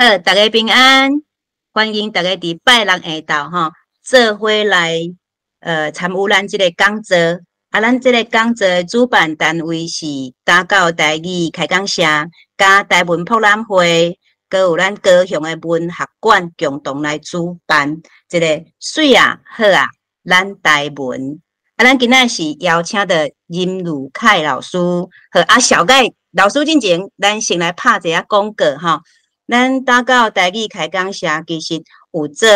好，大家平安，欢迎大家伫拜六下昼吼，做伙来参与咱即个讲座。咱即个讲座的主办单位是打狗台语开讲社、甲台文博览会，佮有咱高雄的文学馆共同来主办即个水啊好啊，咱台文。咱今仔是邀请的任如凯老师，好小盖老师进前，咱先来拍一下广告吼。咱打狗台语开讲社其实有做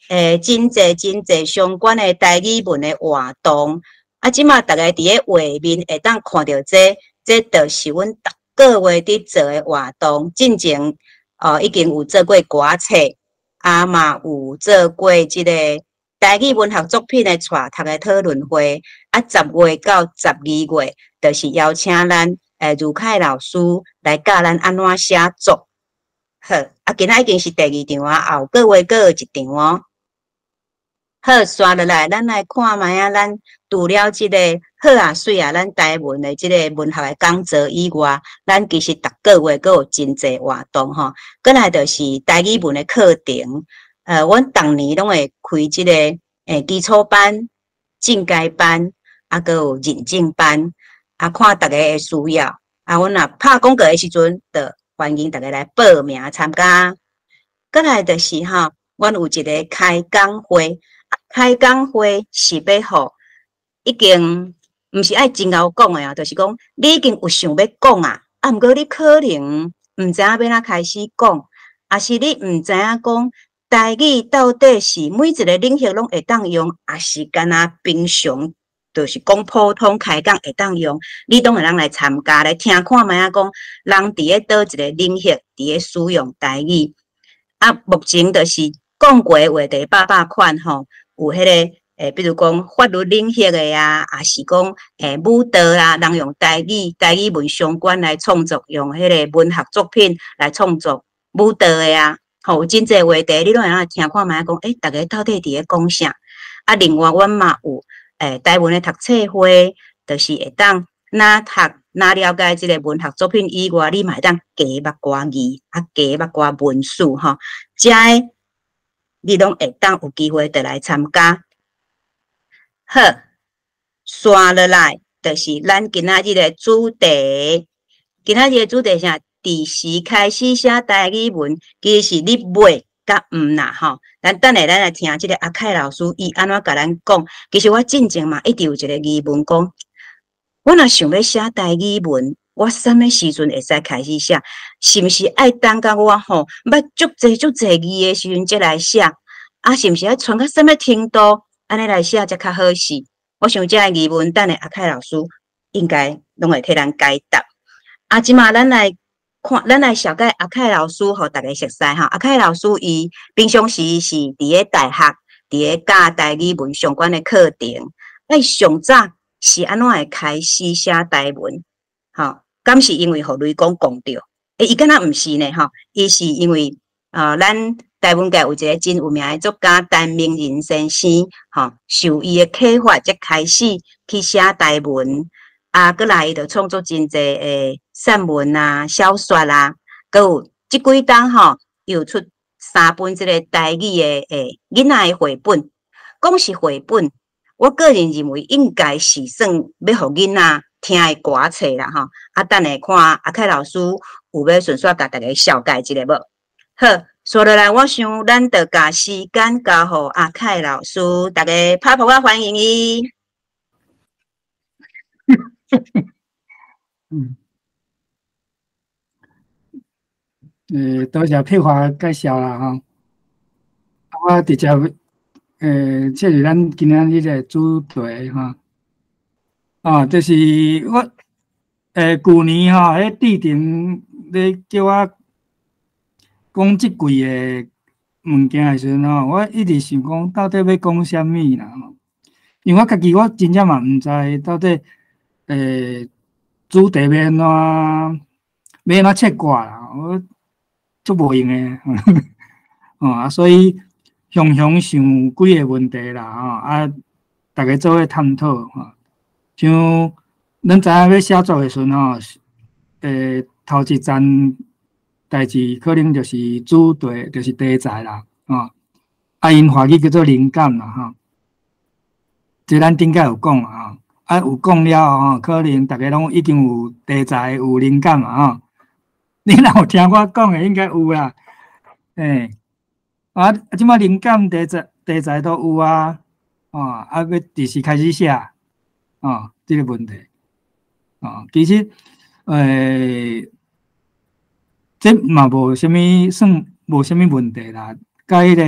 真侪相关的台语文的活动。即马大家伫咧画面会当看到这就是阮逐个月伫做的活动。进前已经有做过歌册，嘛有做过即个台语文学作品的带读的讨论会。10月到12月，就是邀请咱如凯老师来教咱安怎写作。好，今仔已经是第2场啊，后个月阁有1场哦。好，刷落来，咱来看卖啊，咱除了即个好啊水啊，咱台文的即个文学的讲座以外，咱其实逐个月阁有真侪活动吼。过来就是台语文的课程，阮逐年拢会开即个基础班、进阶班，阁有认证班，看大家的需要，阮若拍广告的时阵，就欢迎大家来报名参加。过来就是吼，阮有一个开讲会。开讲会是要互已经毋是爱真敖讲的啊，就是讲你已经有想要讲啊，毋过你可能毋知影要哪开始讲，也是你毋知影讲台语到底是每一个领域拢会当用，也是干那平常就是讲普通开讲会当用，你当会当来参加来听看卖啊，讲人伫咧倒一个领域伫咧使用台语。目前就是讲过的话题800款吼。有迄个比如讲法律领域的啊，也是讲舞蹈啊，人用台语文相关来创作，用迄个文学作品来创作舞蹈的啊，吼，真侪话题，你拢会当听看卖讲，大家到底伫咧讲啥？另外阮嘛有台文的读册会，就是会当哪读哪了解即个文学作品以外，你嘛会当加捌寡字，加捌寡文字吼，遮个。你拢会当有机会就来参加。好，刷落来就是咱今仔日的主题。今仔日的主题啥？伫时开始写台语文，其实是你袂甲毋啦吼。咱等下咱来听即个阿凯老师伊安怎甲咱讲。其实我进前嘛一直有一个疑问讲，我若想要写台语文，我啥物时阵会使开始写？是毋是爱等到我吼捌足侪字的时阵才来写？是毋是爱传到什么程度，安尼来写才较好势？我想这个疑问，等下阿凯老师应该拢会替咱解答。即马咱来看，咱来小解阿凯老师，互大家熟悉哈。阿凯老师伊平常时是伫咧大学，伫咧教台语文相关的课程。上早是安怎会开始写台文？吼，敢是因为互雷公讲着？伊敢若毋是呢？吼，伊是因为咱台文界有一个真有名的作家陈明仁先生，受伊的启发，才开始去写台文。过来伊就创作真侪散文啊、小说啊，佮有即几档又出3本即个台语的囡仔的绘本。讲是绘本，我个人认为应该是算要互囡仔听的歌册啦吼。等下看阿凯老师有要顺续甲大家小解一下无？好。说落来，我想咱就把时间交互阿凯老师，大家拍拍欢迎伊。多谢佩华介绍啦吼。我直接这是咱今仔日的主题吼。就是我旧年吼，迄地点咧叫我。讲即几个物件的时阵吼，我一直想讲到底要讲啥物啦吼，因为我家己我真正嘛毋知到底主题要安怎切挂啦，我足无用诶所以常常想几个问题啦大家做伙探讨像咱知影要写作的时阵头一站。代志可能就是主题，就是题材啦，因华语叫做灵感啦，即咱顶届有讲啊，有讲了可能大家拢已经有题材、有灵感嘛，你若有听我讲的，应该有啦，即摆灵感题材都有啊，要第时开始写，这个问题，其实，这嘛无啥物算无啥物问题啦。甲迄个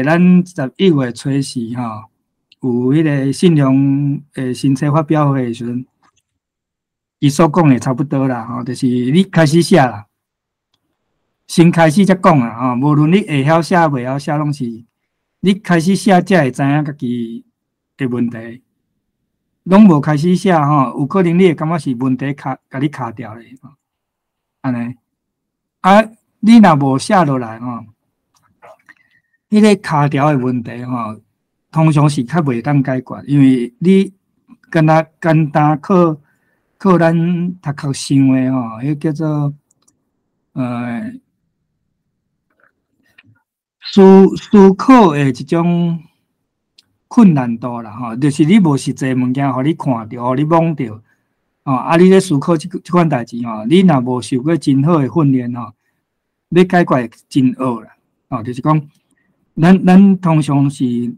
咱11月初4有迄个信用新册发表会的时阵，伊所讲的差不多啦，就是你开始写啦，先开始才讲啦，无论你会晓写袂晓写，拢是你开始写才会知影家己的问题。拢无开始写有可能你会感觉是问题甲你卡掉咧，安尼。你若无写落来迄个卡条的问题通常是较袂当解决，因为你敢若简单靠咱读壳想的迄叫做思考的一种困难度啦，就是你无实际物件，互你看到，互你摸到，你咧思考即款代志你若无受过真好的训练要解决真学啦，就是讲，咱通常是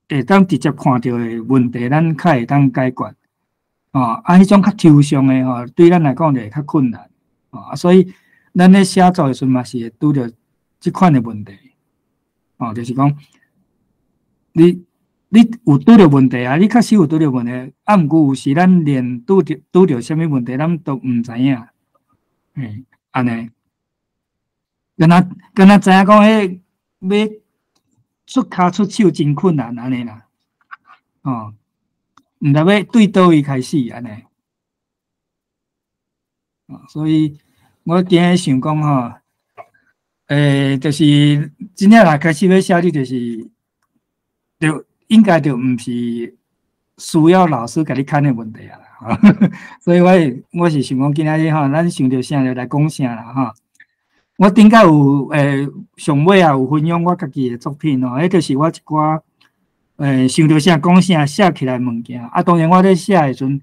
会当直接看到的问题，咱较会当解决，迄种较抽象的对咱来讲就会较困难，所以咱咧写作的时阵嘛是会拄着即款的问题，就是讲，你有拄着问题啊，你确实有拄着问题，毋过有时咱连拄着啥物问题，咱都毋知影，安尼。敢若知影讲，迄要出骹出手真困难安尼啦，毋知要对倒位开始安尼，所以我今日想讲就是真正若开始要写，你就是应该就毋是需要老师甲你看的问题啊啦，所以我是想讲今仔日咱想到啥就来讲啥啦我顶届有上尾有分享我家己的作品迄就是我一寡想到啥讲啥写起来物件当然我咧写的时阵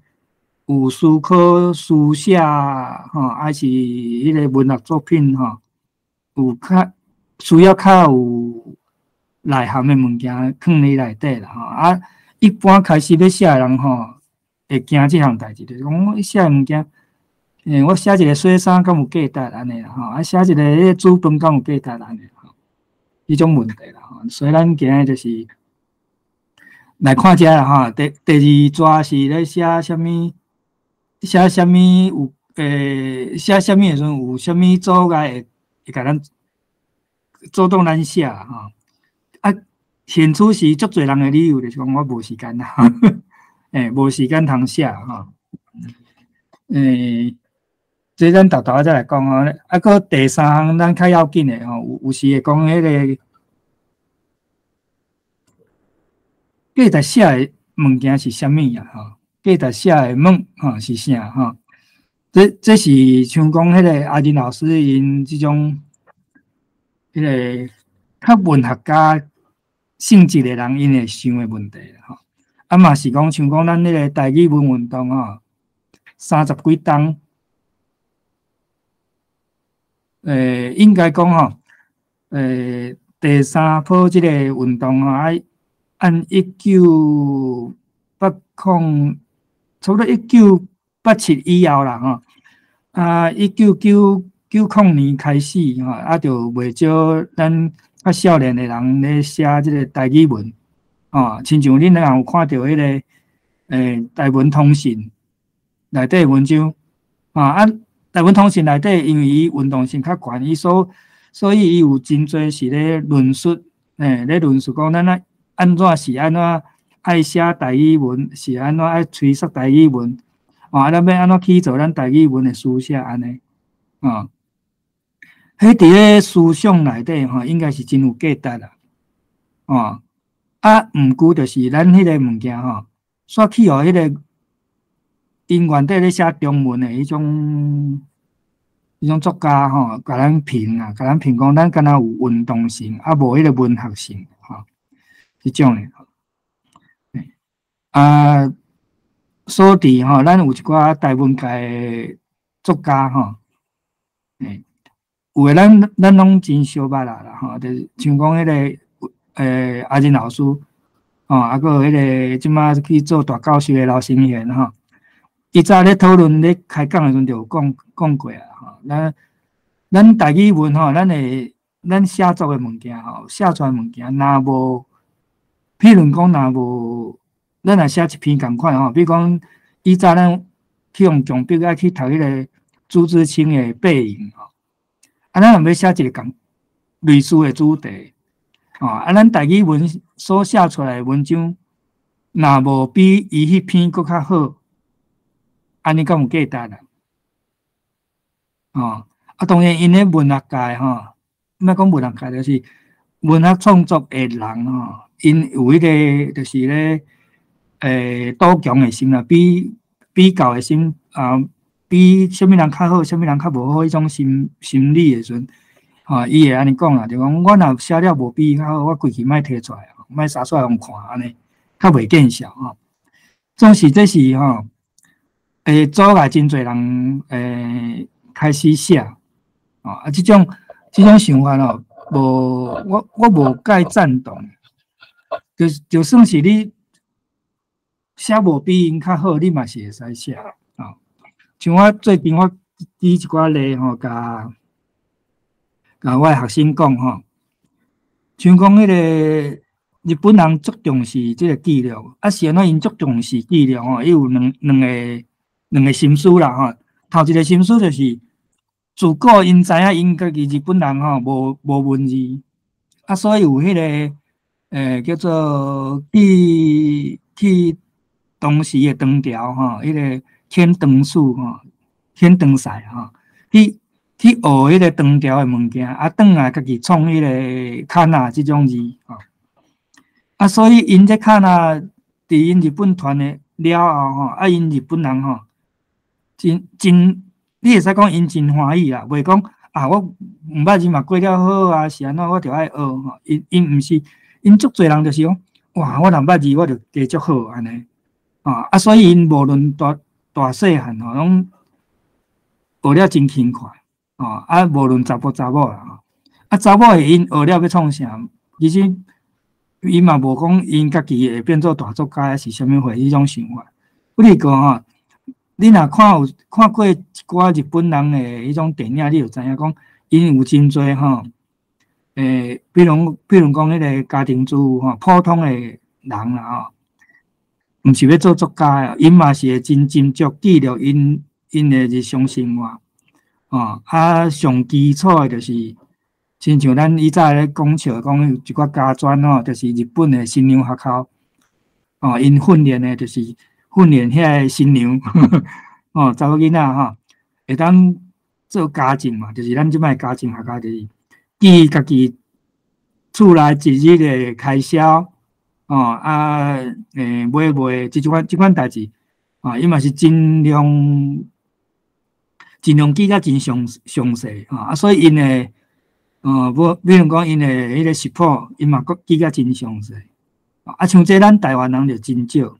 有思考书写还是迄个文学作品有较需要较有内涵的物件放伫内底啦一般开始要写的人会惊即项代志，就是讲我写的物件。我写一个洗衫敢有价值安尼啦写一个煮饭敢有价值安尼迄种问题啦所以咱今日就是来看遮啦第二抓是咧写啥物有写啥物的时阵有啥物阻碍会甲咱阻挡咱写现出是足侪人的理由，就是讲我无时间啦无时间通写这咱豆豆再来讲个第三项咱较要紧的有时会讲迄个价值写的物件是啥物啊价值写的是啥这是像讲迄个阿仁老师因即种迄个较文学家性质的人因会想的问题嘛是讲像讲咱迄个台语文运动30几冬。应该讲第三波即个运动按1980差不多1987以后啦1990年开始就袂少咱较少年的人咧写即个台语文亲像恁若有看到迄个台文通信内底文章台湾通信内底，因为伊运动性较悬，所以伊有真侪是咧论述，咧论述讲咱安怎是安怎爱写台语文，是安怎爱吹说台语文，咱要安怎去做咱台语文的书写安尼，迄伫咧思想内底应该是真有价值啦，毋过就是咱迄个物件煞去互迄个因原底咧写中文的迄种迄种作家吼，甲咱评啊，甲咱评讲，咱敢若有运动性，啊无迄个文学性，吼，即种诶。啊，所伫吼，咱有一寡台湾界诶作家吼，有诶咱拢真小捌啦吼，就是像讲迄个阿仁老师，吼，啊个迄个即马去做大教授诶刘成贤吼，伊早咧讨论咧开讲诶时阵就有讲过啊吼，咱台语文吼，咱写作诶物件吼，写出来物件，若无，譬如讲若无。咱若写一篇共款吼，比如讲，以早咱去用强迫爱去读迄个朱自清的《背影》吼，啊，咱若要写一个类似的主题，吼，啊，咱台语文所写出来的文章，若无比伊迄篇搁较好，安尼敢有价值啊？吼，啊，当然因咧文学界吼，莫讲文学界，就是文学创作的人吼，因有迄个就是咧。赌强的心啦，比较的心啊，比什么人较好，什么人较无好，迄种心理的时阵，吼，伊会安尼讲啦，就讲我若写了无比较好，我规气莫摕出来，莫撒出来互看安尼，较袂见效吼。这是吼，阻碍真侪人开始写，哦啊，即种想法吼，我无介赞同，就算是你。写无比因较好，你嘛是会使写啊。像我最近我举一寡例吼，甲我学生讲吼，像讲迄个日本人足重视即个记录，啊是安怎因足重视记录吼？伊有两个心思啦吼。头一个心思就是自古因知影因家己日本人吼无文字，啊所以有迄个叫做去。当时的唐朝吼，迄个天唐术吼，天唐赛吼，去学迄个唐朝的物件，啊，转来家己创迄个卡那即种字吼，啊，所以因这卡那伫因日本传的了后吼，啊，因日本人吼，真，你会使讲因真欢喜啦，袂讲啊，我毋捌字嘛过了好啊，是安怎我着爱学吼，因毋是，因足侪人就是讲，哇，我若捌字我着加足好安尼。啊，所以因无论大细汉吼，拢学了真轻快，啊，无论查甫查某啦，啊，查某因学了要创啥，其实伊嘛无讲因家己会变做大作家是啥物货，迄种想法。不过吼，你若看过一寡日本人的迄种电影，你就知影讲，因有真侪吼，比如讲迄个家庭主妇吼，普通的人啦吼。毋是要做作家，因嘛是会真斟酌记录因的日常生活，啊，上基础的就是，亲像咱以前咧讲笑讲有一寡家专吼，就是日本的新娘学校，因训练的就是训练遐个新娘，查某囡仔吼，会当做家政嘛，就是咱即摆家政学校就是记家己厝内一日的开销。买即款代志，伊嘛是尽量记甲真详细，所以因诶，比如讲因诶迄个食谱，因嘛佫记甲真详细，像这咱台湾人就真少，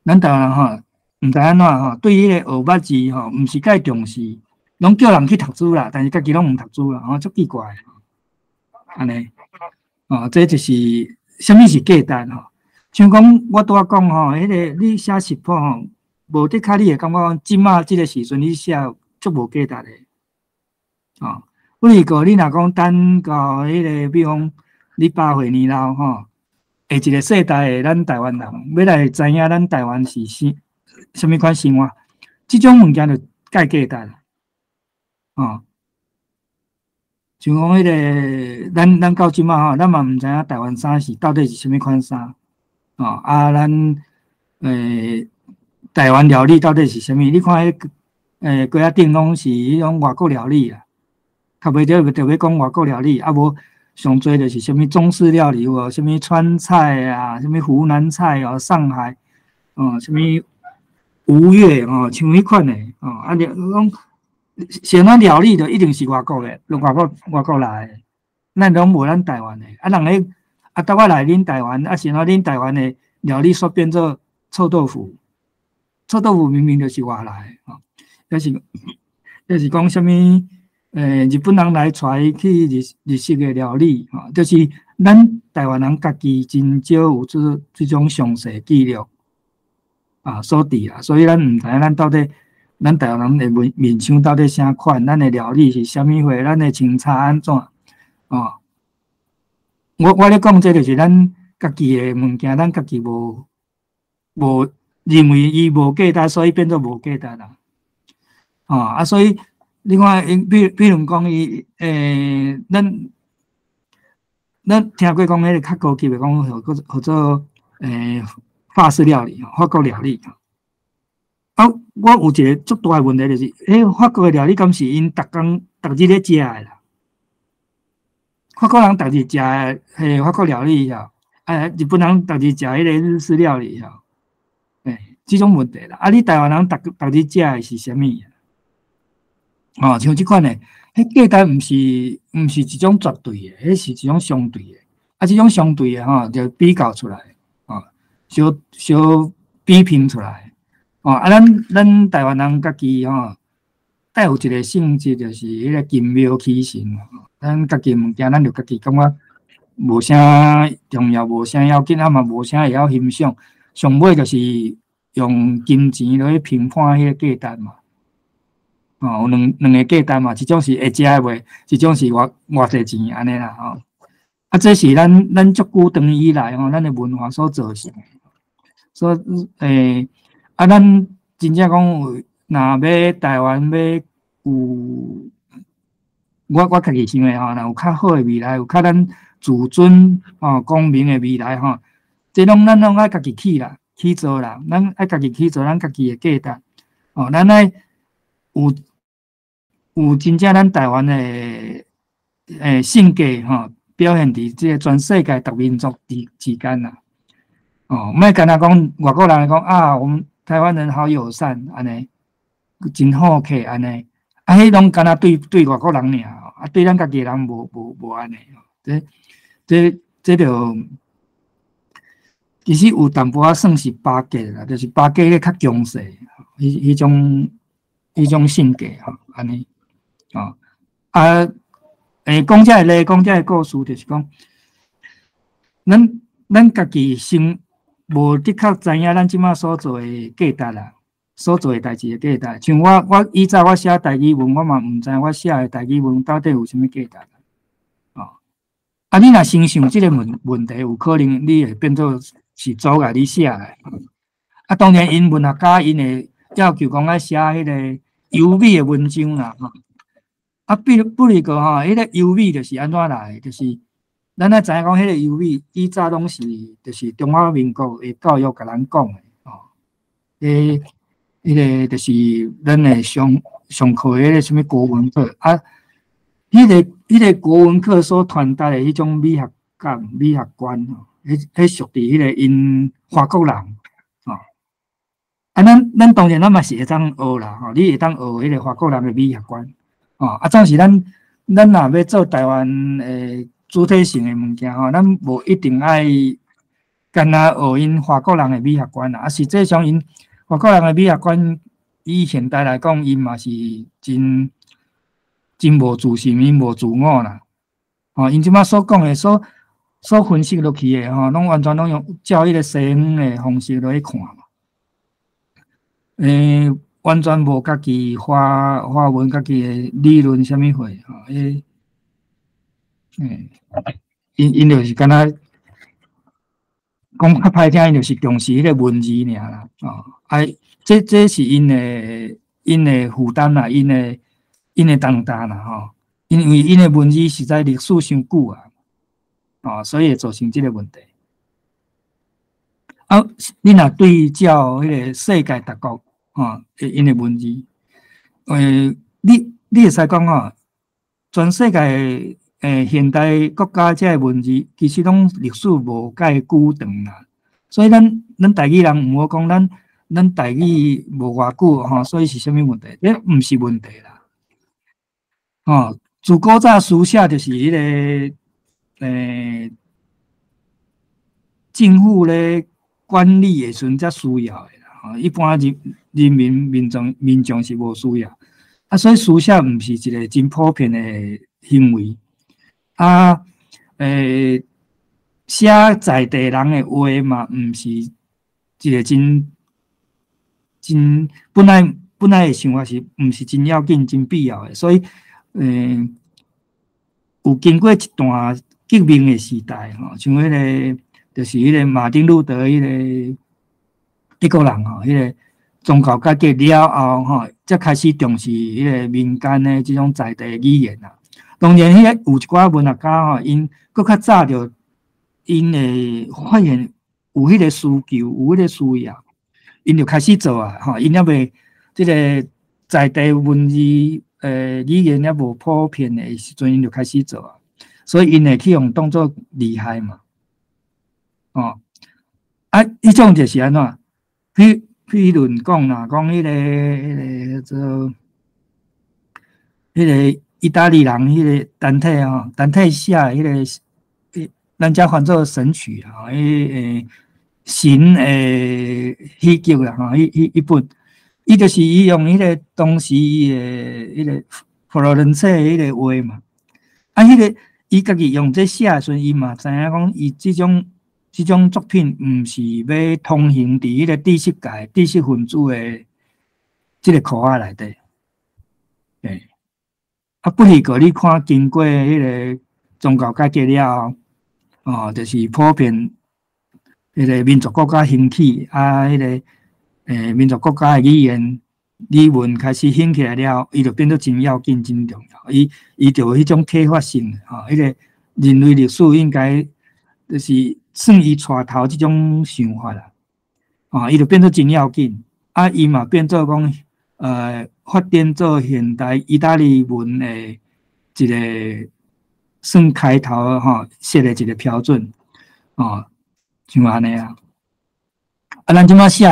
咱台湾人吼，毋知安怎吼，对迄个学捌字吼，毋是介重视，拢叫人去读书啦，但是家己拢毋读书啦，足奇怪，安尼，这就是。什么是价值吼？像讲我拄仔讲吼，迄个你写食谱吼，无得卡你会感觉讲，即马即个时阵你写足无价值诶。不如个你若讲等到迄个，比如讲你100岁年老吼，下一个世代诶，咱台湾人要来知影咱台湾是什么款生活，即种物件就介价值啦。像讲迄个，咱到即马吼，咱嘛毋知影台湾衫是到底是啥物款衫，咱台湾料理到底是啥物？你看迄柜仔顶拢是迄种外国料理啦，较袂特别讲外国料理，啊无上侪就是啥物中式料理哦，啥物川菜啊，啥物湖南菜哦，上海啥物吴越哦，像迄款诶，就讲像咱料理的一定是外国的，外国来的，咱拢无咱台湾的。啊，人咧到我来恁台湾，像恁台湾的料理煞变做臭豆腐，臭豆腐明明就是外来的，就是讲什么？日本人来带去日式的料理，就是咱台湾人家己真少有这种详细记录所伫啦，所以咱唔知咱到底咱台湾人的面相到底啥款，咱的料理是啥物货，咱的清茶安怎我咧讲这就是咱家己的物件，咱家己无认为伊无价值，所以变做无价值啦，所以。另外，比如讲咱听过讲迄个较高级的讲，叫做法式料理法国料理我有一个足大的问题就是，法国的料理敢是因逐日咧食的啦？法国人逐日食法国料理日本人逐日食迄个日式料理这种问题啦。你台湾人逐日食的是啥物？像这款的，价值毋是一种绝对的，迄是一种相对的。这种相对的就比较出来，小比拼出来。咱台湾人家己带有一个性质，就是迄个金庙起神。咱家己物件，咱就家己感觉无啥重要，无啥要紧，嘛无啥会晓欣赏。上尾就是用金钱来评判迄个价值嘛。有两个价值嘛，一种是会食的卖，一种是偌济钱安尼啦这是咱足久长以来咱的文化所造成。所以咱真正讲，若要台湾要有，我家己想的若有较好的未来，有较咱自尊光明的未来这咱拢爱家己去做啦，咱爱家己去做咱家己的价值咱爱有真正咱台湾的性格表现伫即个全世界各民族之间啦。莫干那讲外国人讲我们台湾人好友善安尼，真好客安尼，迄拢干那对外国人尔，对咱家己人无安尼。这就其实有淡薄算是巴结啦，就是巴结咧较强势，迄种性格安尼。讲这个讲这个故事，就是讲，咱家己先无的确知影咱即马所做的价值啦，所做的代志的价值。像我以前我写台语文，我嘛毋知我写的台语文到底有啥物价值你若先想即个问题，有可能你会变做是阻碍你写的。当然，因文学家因会要求讲爱写迄个优美的文章啦不如个迄个优美就是安怎来？就是咱知影讲，迄个优美以早拢是就是中华民国的教育甲咱讲的迄个就是咱的上课迄个什么国文课迄个国文课所传达的迄种美学感、美学观迄属于迄个因华国人咱当然咱嘛是会当学啦你会当学迄个华国人的美学观。总是咱若要做台湾主体性的物件咱无一定爱干那学因华国人的美学观实际上因华国人的美学观以现代来讲，因嘛是真无自信，因无自我啦。因即马所讲的所分析落去的拢完全拢用照迄个西方的方式来看嘛。完全无家己华文家己的理论啥物货因就是敢若讲较歹听，因就是重视迄个文字尔啦这是因的负担啦，因的重担啦因为因的文字实在历史伤久所以会造成这个问题你若对照迄个世界各国因的文字，你会使讲全世界现代国家这个文字，其实拢历史无介久长啦。所以咱台语人毋好讲咱台语无偌久所以是啥物问题？这毋是问题啦。哦，自古早书写就是迄个政府咧管理的时阵才需要的啦。一般民众是无需要。啊，所以书写毋是一个真普遍的行为。啊，写在地人的话嘛，毋是一个真本来的想法是，毋是真要紧、真必要的。所以，有经过一段革命的时代，像迄个，就是迄个马丁路德迄个德国人迄个宗教改革了后，才开始重视迄个民间的这种在地语言啦。当然，迄个有一寡文学家因搁较早着因会发现有迄个需求，有迄个需要，因就开始做啊，因还未即个在地文字语言还无普遍的时阵，因就开始做啊，所以因会去用当作厉害嘛，迄种就是安怎？譬如讲啦，讲迄个意大利人迄个单体写迄个，咱遮翻做神曲啊，神喜剧啦，迄本，伊就是伊用迄个当时迄个佛罗伦萨迄个话嘛，迄个伊家己用这写的时阵，伊嘛知影讲伊即种作品毋是要通行伫迄个知识分子的即个壳仔内底，不是个你看经过迄个宗教改革了后，就是普遍迄个民族国家兴起，迄个民族国家的语言语文开始兴起来了，伊就变做真要紧、真重要。伊就有迄种启发性，迄个人类历史应该就是算伊带头即种想法啦，伊就变做真要紧。伊嘛变做讲发展做现代意大利文的一个算开头设的一个标准，像安尼啊。咱即马写，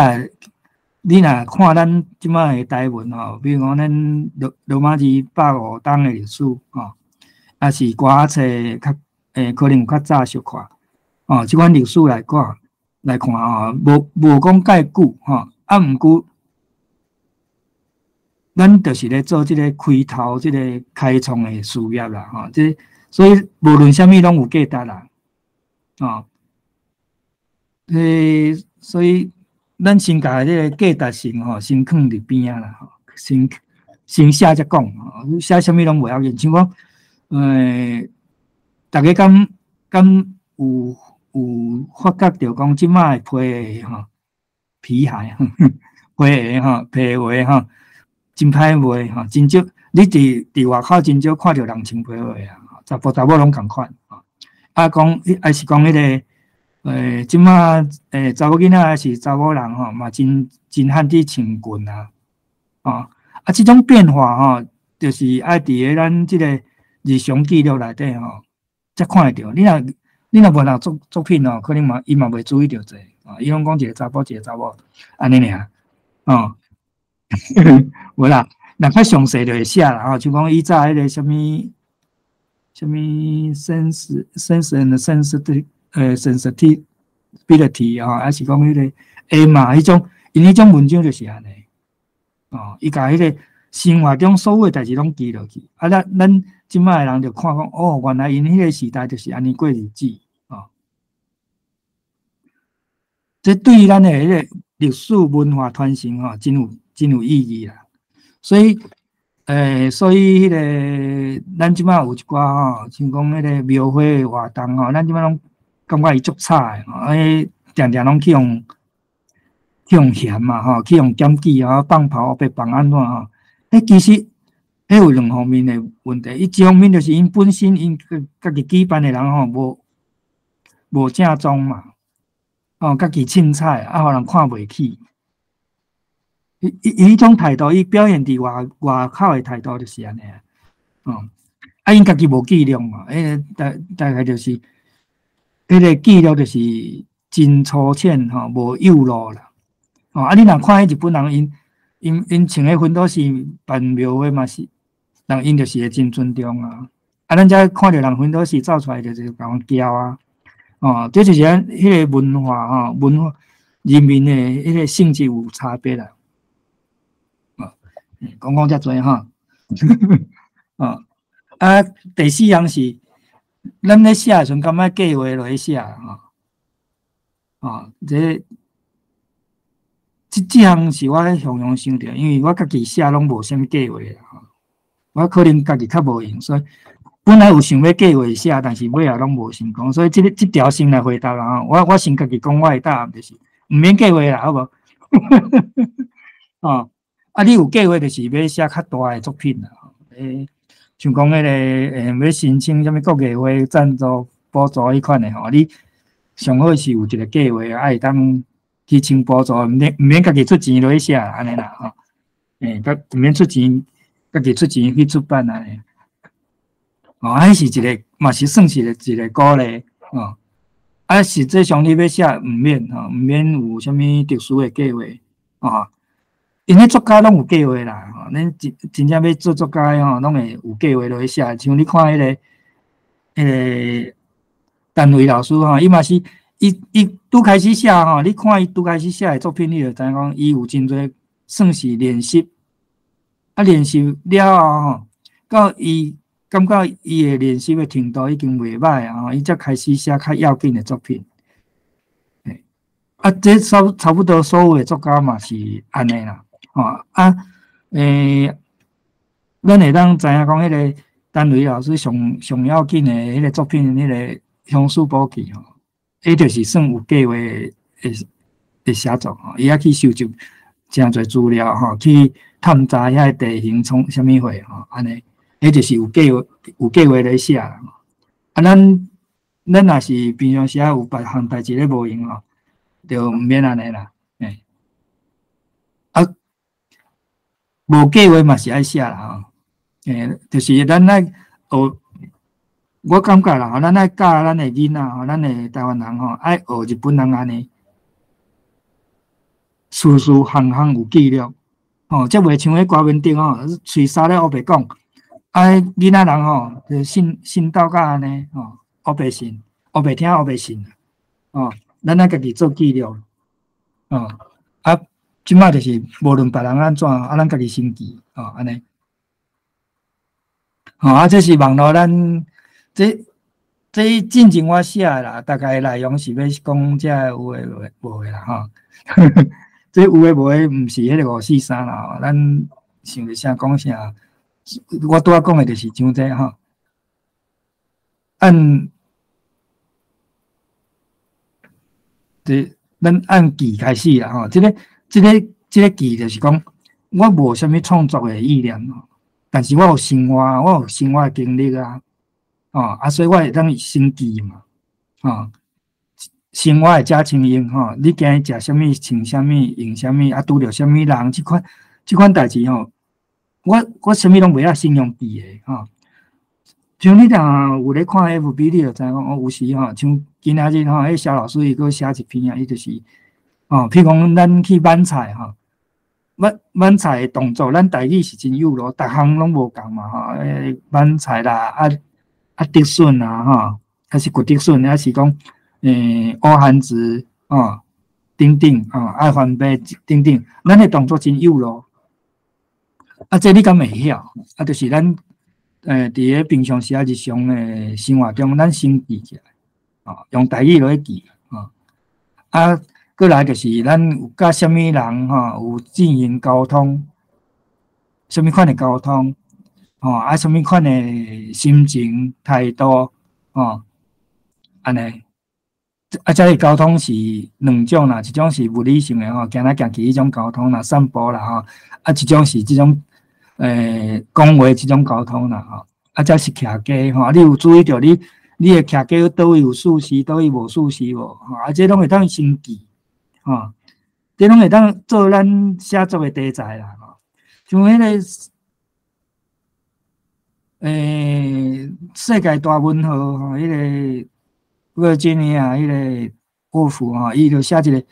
你若看咱即马的台文比如讲咱罗马字150档的历史还是歌仔册可能有较早熟看即款历史来看无讲介久毋过。咱就是咧做即个开头、即个开创的事业啦，所以无论啥物拢有价值啦，所以咱先甲即个价值性先放伫边啊啦，先写则讲，写啥物拢袂要紧，像讲大家敢有发觉着讲即摆批的皮鞋批话真歹画真少。你伫外口真少看到人穿皮鞋查甫拢共款讲还是讲迄个即马查某囡仔还是查某人嘛真罕去穿裙即种变化就是爱伫个咱即个日常记录内底才看会到。你若文学作品可能伊嘛袂注意到这伊拢讲一个查甫安尼尔无啦，若较详细就会写啦像讲以早迄个什么 sense and sensibility 还是讲迄个 A 嘛，迄种因迄种文章就是安尼伊甲迄个生活中所有代志拢记落去咱即摆人就看讲原来因迄个时代就是安尼过日子这对咱的迄个历史文化传承真有意义啦。所以迄个咱即摆有一寡像讲迄个庙会活动咱即摆拢感觉伊足差的定拢去用嫌嘛去用检举放炮被放安怎其实有两方面的问题。一方面就是因本身因家己举办的人无正宗嘛家己凊彩互人看袂起。伊迄种态度，伊表现伫外口的态度就是安尼因家己无记录嘛，大概就是迄个记录就是真粗浅无幼路啦你若看迄日本人因穿的分都是办庙会嘛是人因就是会真尊重啊。啊，咱遮看着人分都是走出来就是甲阮骄啊。哦，这就是咱迄个文化吼，文化人民的迄个性质有差别啦。哦，讲遮多哈。哦，啊，第四样是，咱咧写时阵，感觉计划落去写吼。哦，这项是我咧常常想着，因为我家己写拢无啥物计划啦吼。我可能家己较无用，所以本来有想要计划写，但是尾也拢无成功。所以这条先来回答啦吼。我先家己讲我的答案就是，毋免计划啦，好无？哦，啊，你有计划就是要写较大的作品啦。像讲迄个要申请什么国艺会赞助补助迄款的吼，你上好是有一个计划，会当去请补助，毋免家己出钱落去写安尼啦吼。毋免出钱，家己出钱去出版安尼。哦，迄是一个，嘛是算是一个鼓励哦。啊，实际上你要写毋免吼，毋免有啥物特殊的计划哦。因为作家拢有计划啦，吼，恁真正要做作家吼，拢会有计划落去写。像你看迄个陈伟老师吼，伊嘛是伊拄开始写吼，你看伊拄开始写的作品，你就知影讲伊有真侪算是练习，啊练习了吼，到伊感觉伊的练习的程度已经袂歹啊，伊才开始写较要紧的作品。啊，这差不多所有的作家嘛是安尼啦。咱会当知影讲，迄个陈伟老师上要紧的迄个作品，迄个《乡书补记》吼，伊就是算有计划的写作吼，伊也去收集诚侪资料吼，去探查遐地形创啥物货吼，安尼，迄就是有计划咧写啦。啊，咱若是平常时有别项代志咧无用吼，就毋免安尼啦，啊。无计划嘛是爱写啦吼，就是咱爱学，我感觉啦，咱爱教咱的囡仔吼，咱的台湾人吼，爱学日本人安尼，事事项项有纪律，吼，则袂像迄歌面顶吼，嘴沙咧黑白讲，囡仔人吼，就信道甲安尼吼，黑白信，黑白听黑白信，哦，咱爱家己做纪律，哦，啊。即摆就是无论别人安怎，咱家己先记哦，安尼。这是网络咱这进前我写啦，大概内容是要讲遮有诶无诶啦吼。这有诶无诶，毋是迄个543啦，咱想着啥讲啥。我拄仔讲诶就是像这吼，咱按记开始啦吼，这个记就是讲，我无啥物创作的意念吼，但是我有生活的经历啊，所以我会当先记嘛，生活的家亲用吼，你今日食啥物，穿啥物，用啥物，拄着啥物人，即款代志吼，我啥物拢袂晓先用记的吼。像你若有咧看 FB， 你就知影讲，有时吼，像今仔日吼，迄肖老师伊佫写一篇啊，伊就是。譬如讲，咱去买菜吼，买菜的动作，咱台语是真有咯，逐项拢无共嘛吼。买菜啦，竹笋啦吼，还是骨竹笋，还是讲乌汉子等等爱番白等等，咱的动作真有咯。这你敢会晓？就是咱伫个平常时日常的生活中，咱先记起来用台语落去记过来就是咱有甲什么人有进行沟通，什么款的沟通什么款的心情态度安尼这个沟通是两种啦，一种是物理性的行来行去迄种沟通啦，散步啦一种是这种讲话这种沟通啦这是徛家你有注意到你的徛家倒位有舒适，倒位无舒适无这拢会当先记。这拢会当做咱写作的题材啦像迄个世界大文豪迄个维吉尼亚迄个沃夫伊就写一个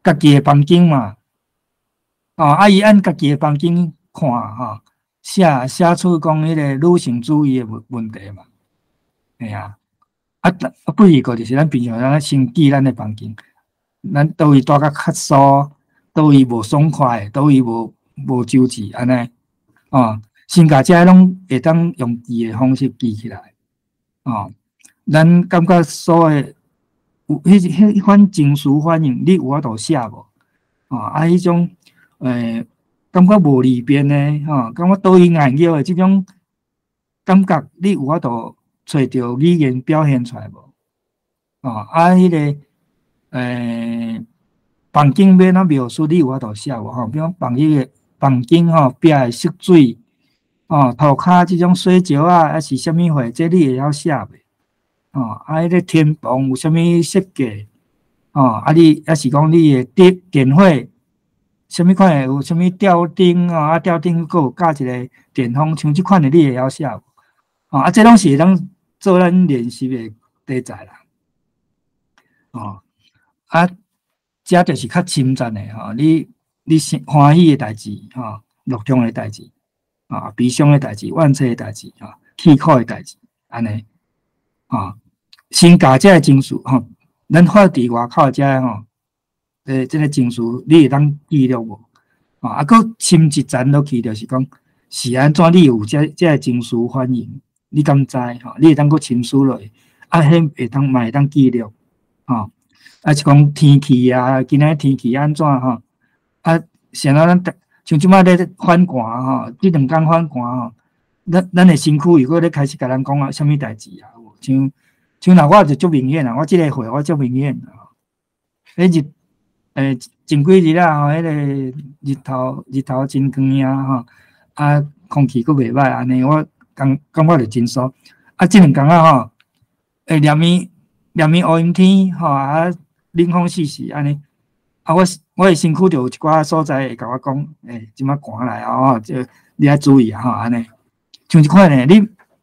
家己的房间嘛伊按家己的房间看写出讲迄个女性主义的问题嘛，嘿啊，不是个就是咱平常咱先记咱的房间，咱倒位住甲较疏，倒位无爽快，倒位无周至安尼，哦，先甲遮拢会当用记的方式记起来，哦，咱感觉所谓有迄款情绪反应，你有法度写无？哦，迄种感觉无离边的，吼，感觉倒位硬叫的即种感觉，你有法度找着语言表现出来无？哦，迄个房间要哪描述，你有法度写无？吼，比如房间吼壁的湿水，哦，涂骹即种水石啊，还是啥物货，这你会晓写袂？哦，迄个天棚有啥物设计？哦，你还是讲你的电火，啥物款有啥物吊灯哦，吊灯佫有加一个电风像即款的你会晓写无？哦，这拢是咱做咱练习的题材啦。哦，这就是较深层的吼，你欢喜的代志吼，乐痛的代志啊，悲伤的代志，怨气的代志啊，气苦的代志，安尼啊，先甲这个情绪吼，咱发伫外口遮吼，这个情绪你会当记录无？啊，佫深一层落去，就是讲是安怎你有这个情绪反应，你敢知吼？你会当佫深思落去，迄会当嘛会当记录吼。是讲天气啊，今仔天气安怎吼？现在咱像即摆咧反寒吼，即2天反寒吼，咱的身躯如果咧开始甲咱讲啊，啥物代志啊？像我就足明显啦，我即个会我足明显啦。前几日啊，迄个日头真光啊，吼，空气佫袂歹，安尼我感觉着真爽。即2天吼，连绵乌阴天吼，冷风习习安尼，我的身躯就有一寡所在会甲我讲，即摆寒来哦，就你要注意啊，吼，安尼，像即款呢，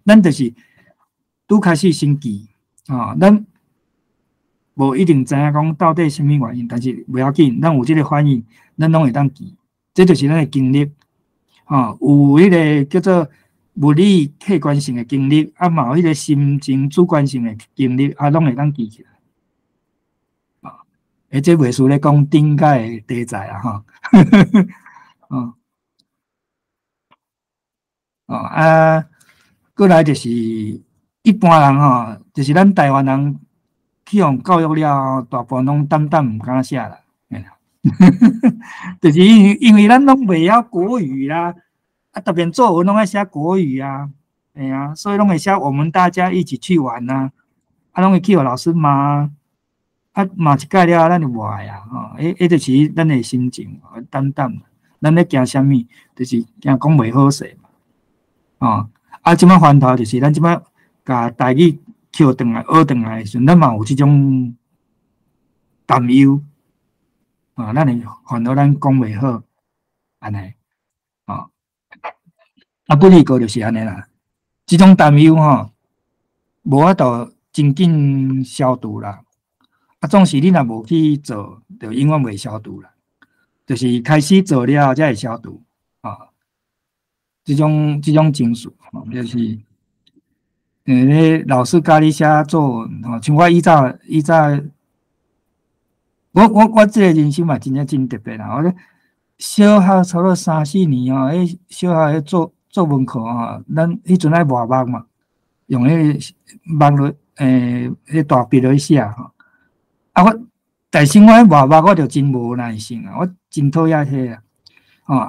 咱就是拄开始先记，吼，咱无一定知影讲到底什么原因，但是不要紧，咱有即个反应，咱拢会当记，这就是咱的经历，吼，有迄个叫做物理客观性的经历，嘛有迄个心情主观性的经历，拢会当记起来。这袂输咧讲顶界题材啊，吼，过来就是一般人吼，就是咱台湾人去用教育了，大部分拢胆毋敢写啦，就是因为咱拢袂晓国语啦，特别作文拢爱写国语啊，所以拢会写我们大家一起去玩啊，拢会去互老师骂。骂一届了，咱就无爱啊！吼，就是咱的心情，担当。咱咧惊啥物，就是惊讲袂好势嘛。即摆烦恼就是咱即摆甲台语捡转来、学转来的时阵，咱嘛有即种担忧。咱会烦恼咱讲袂好，安尼。不离个就是安尼啦。即种担忧吼，无法度真紧消除啦。总是你若无去做，就永远袂消除啦。就是开始做了才会消除这种情绪就是，老师教你写作文像我以早，我这个人生嘛，真正真特别啦。我咧小学差不多3、4年小学作文课咱迄阵爱画墨嘛，用迄墨落迄大笔落去写我但是我画墨我就真无耐性啊，我真讨厌迄啊。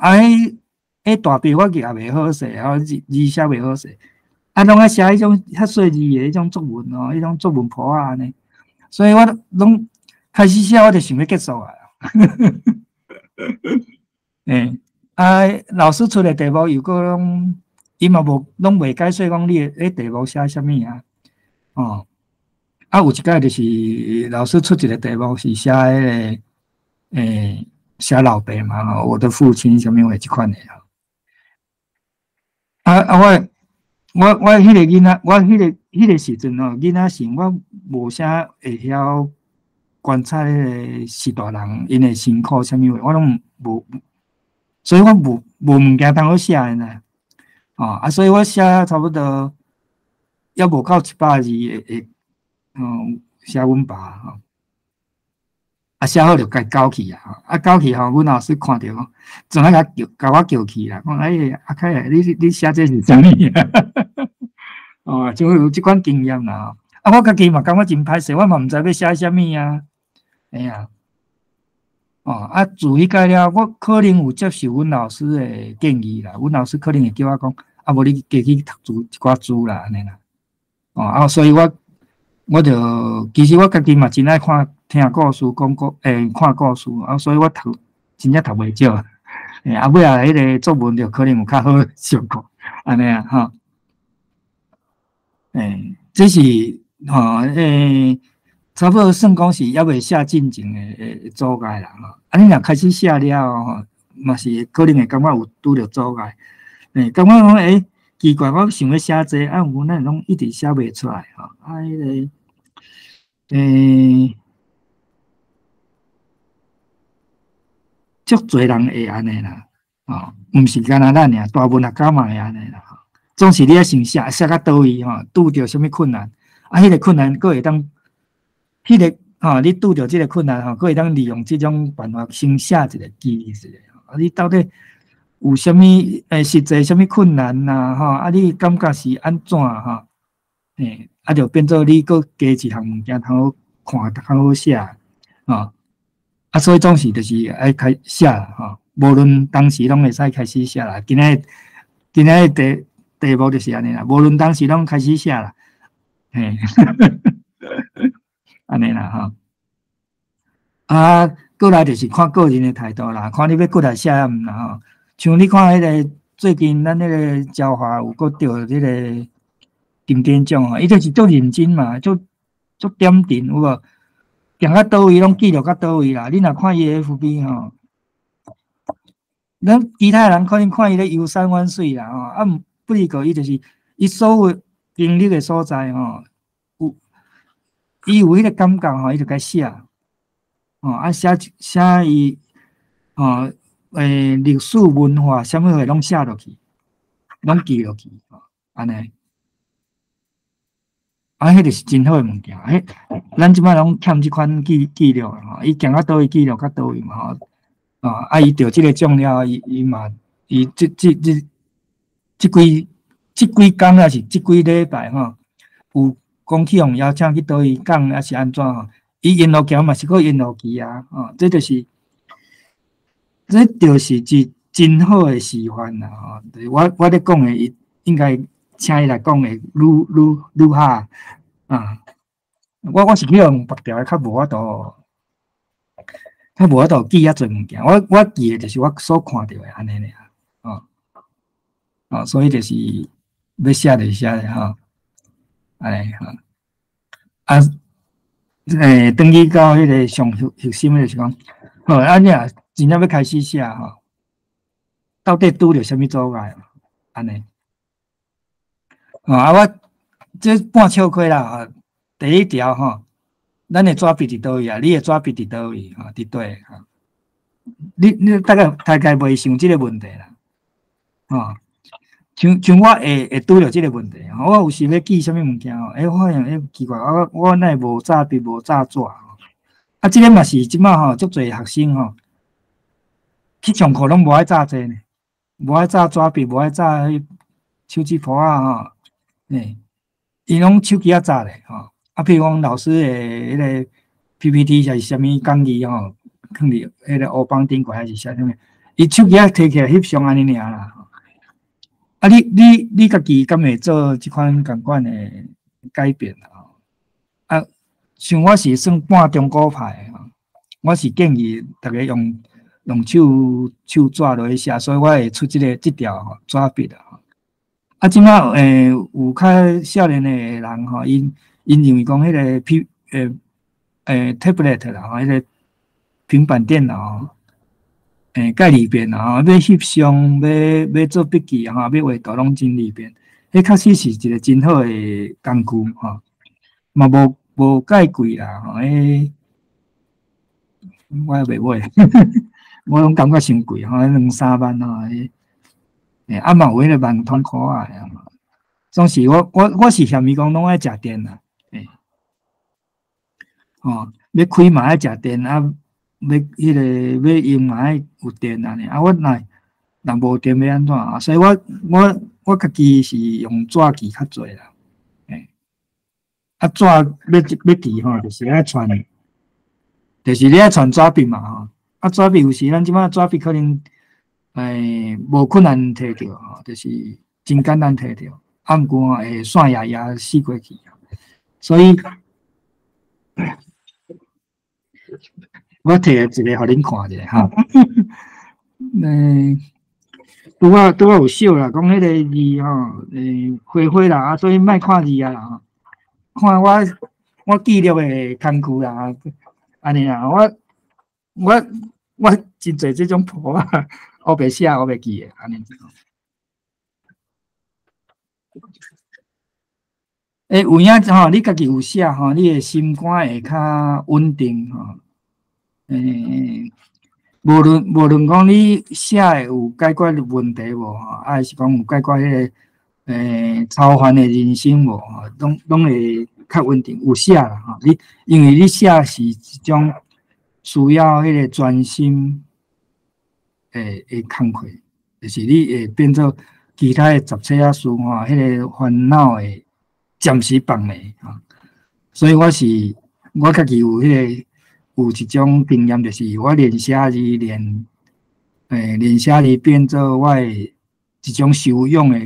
迄大笔我也袂好势字写袂好势，拢爱写迄种较细字的迄种作文迄种作文簿安尼，所以我拢开始写我就想要结束啊。老师出的题目如果伊嘛拢袂解说讲你的题目写啥物啊？有一届就是老师出一个题目是写迄个写老爸嘛，我的父亲啥物话即款的我迄个囡仔，我迄个时阵囡仔时我无啥会晓观察迄个是大人因的辛苦啥物话，我拢无，所以我无物件通好写的呢。所以我写差不多也无到700字会写阮爸吼。写好就该交去啊，交去阮老师看着讲，总爱甲我叫去啦，讲阿凯，你写这是啥物啊？就有即款经验啦。我家己嘛感觉真歹势，我嘛毋知要写啥物啊。哎呀，自迄个了，我可能有接受阮老师的建议啦。阮老师可能会叫我讲，无你加去读一寡书啦，安尼啦。所以我就其实我家己嘛真爱听故事，看故事，所以我真正读袂少。尾仔迄个作文就可能有较好效果，安尼啊，这是差不多算讲是还未写进前的阻碍啦，你若开始写了嘛是可能会感觉有拄着阻碍，感觉讲奇怪，我想要写这有咱拢一直写袂出来迄个足侪人会安尼啦，毋是干那咱尔，大部分家嘛会安尼啦。总是你要先写到倒位拄着什么困难，迄个困难佫会当，迄个你拄着即个困难佫会当利用即种办法先写一个记一个。你到底有啥物实际啥物困难呐？你感觉是安怎就变做你佫加一项物件，通好看，较好写所以总是就是爱开写无论当时拢会使开始写啦。今仔题目就是安尼啦，无论当时拢开始写啦，安尼啦过来就是看个人的态度啦，看你要过来写毋啦像你看迄个最近咱迄个焦华有搁得迄个金典奖伊就是足认真嘛，足点定有无？行到倒位拢记录到倒位啦。你若看伊 FB 咱其他人可能看伊咧游山玩水啦不是个伊就是伊所有经历的所在伊有迄个感觉伊就该写写伊历史文化啥物货拢写落去，拢记落去安尼。迄个是真好诶物件。咱即摆拢欠即款记录伊行到倒位记录到倒位嘛伊得即个奖了，伊嘛即几工还是即几礼拜有讲去互邀请去倒位讲还是安怎伊沿路行嘛是个沿路去这就是真好诶示范啦我咧讲诶，应该。请伊来讲会愈好我是去用别条较无法度记遐侪物件。我记诶就是我所看到诶安尼尔所以就是要写就写咧安尼转去到迄个上核心诶就是讲，你若真正要开始写到底拄着啥物阻碍安尼。我这半笑亏啦第一条咱的纸笔伫倒位你的纸笔伫倒位伫对你大概袂想即个问题啦像我会拄着即个问题我有时要记啥物物件我发现奇怪我哪会无纸笔无纸纸即个嘛是即摆足侪学生去上课拢无爱纸济呢，无爱纸纸笔，无爱纸手指簿伊拢手机早咧譬如讲老师诶，迄个 PPT 还是啥物讲义放伫迄个黑板顶过还是啥物，伊手机摕起来翕相安尼尔啦。你家己敢会做即款共款诶改变像我是算半中国派我是建议大家用手纸落去写，所以我会出即条纸笔即摆有较少年诶人因认为讲迄个tablet 啦迄个平板电脑介利便要翕相要做笔记要画图拢真利便，迄确实是一个真好诶工具嘛无介贵啦我也袂买我拢感觉伤贵2-3万啊嘛有迄个万通苦啊，总是我是嫌伊讲拢爱食电啦，要开嘛爱食电啊，要迄个要用嘛爱有电安尼啊，我若无电要安怎啊？所以我家己是用纸机较济啦，啊纸要记吼，就是爱传，就是你爱传纸笔嘛吼，啊纸笔有时咱即摆纸笔可能无困难摕着吼，就是真简单摕着，啊毋过会线也死过去，所以我摕一个互恁看者哈。拄仔有笑啦，讲迄个字吼，花花啦，所以莫看字啊啦，看我记录的工具啦，安尼啦，我真侪这种谱啊，我袂写，我袂记的，安尼。有影吼，你家己有写吼，你的心肝会较稳定吼。无论讲你写的有解决问题无吼，还是讲有解决迄个超凡的人生无吼，拢会较稳定。有写啦吼，因为你写是一种需要迄个专心的工课，就是你会变做其他的杂七仔事吼，迄个烦恼会暂时放袂吼。所以我家己有有一种经验，就是我练写字练写字变做我的一种修养的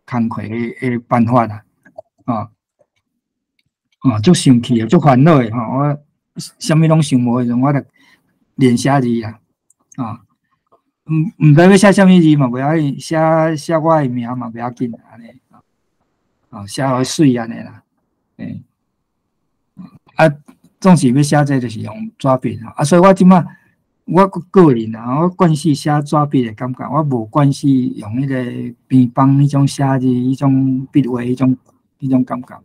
工课的办法啦，足生气的，足烦恼的吼，我啥物拢想无迄种，我著练写字啦，毋知要写啥物字嘛，袂要紧，写我的名嘛，袂要紧安尼，写互水安尼啦，总是要写这，就是用纸笔所以我即摆我个人我惯势写纸笔的感觉，我无惯势用迄个平板迄种写字，迄种笔画，迄种感觉，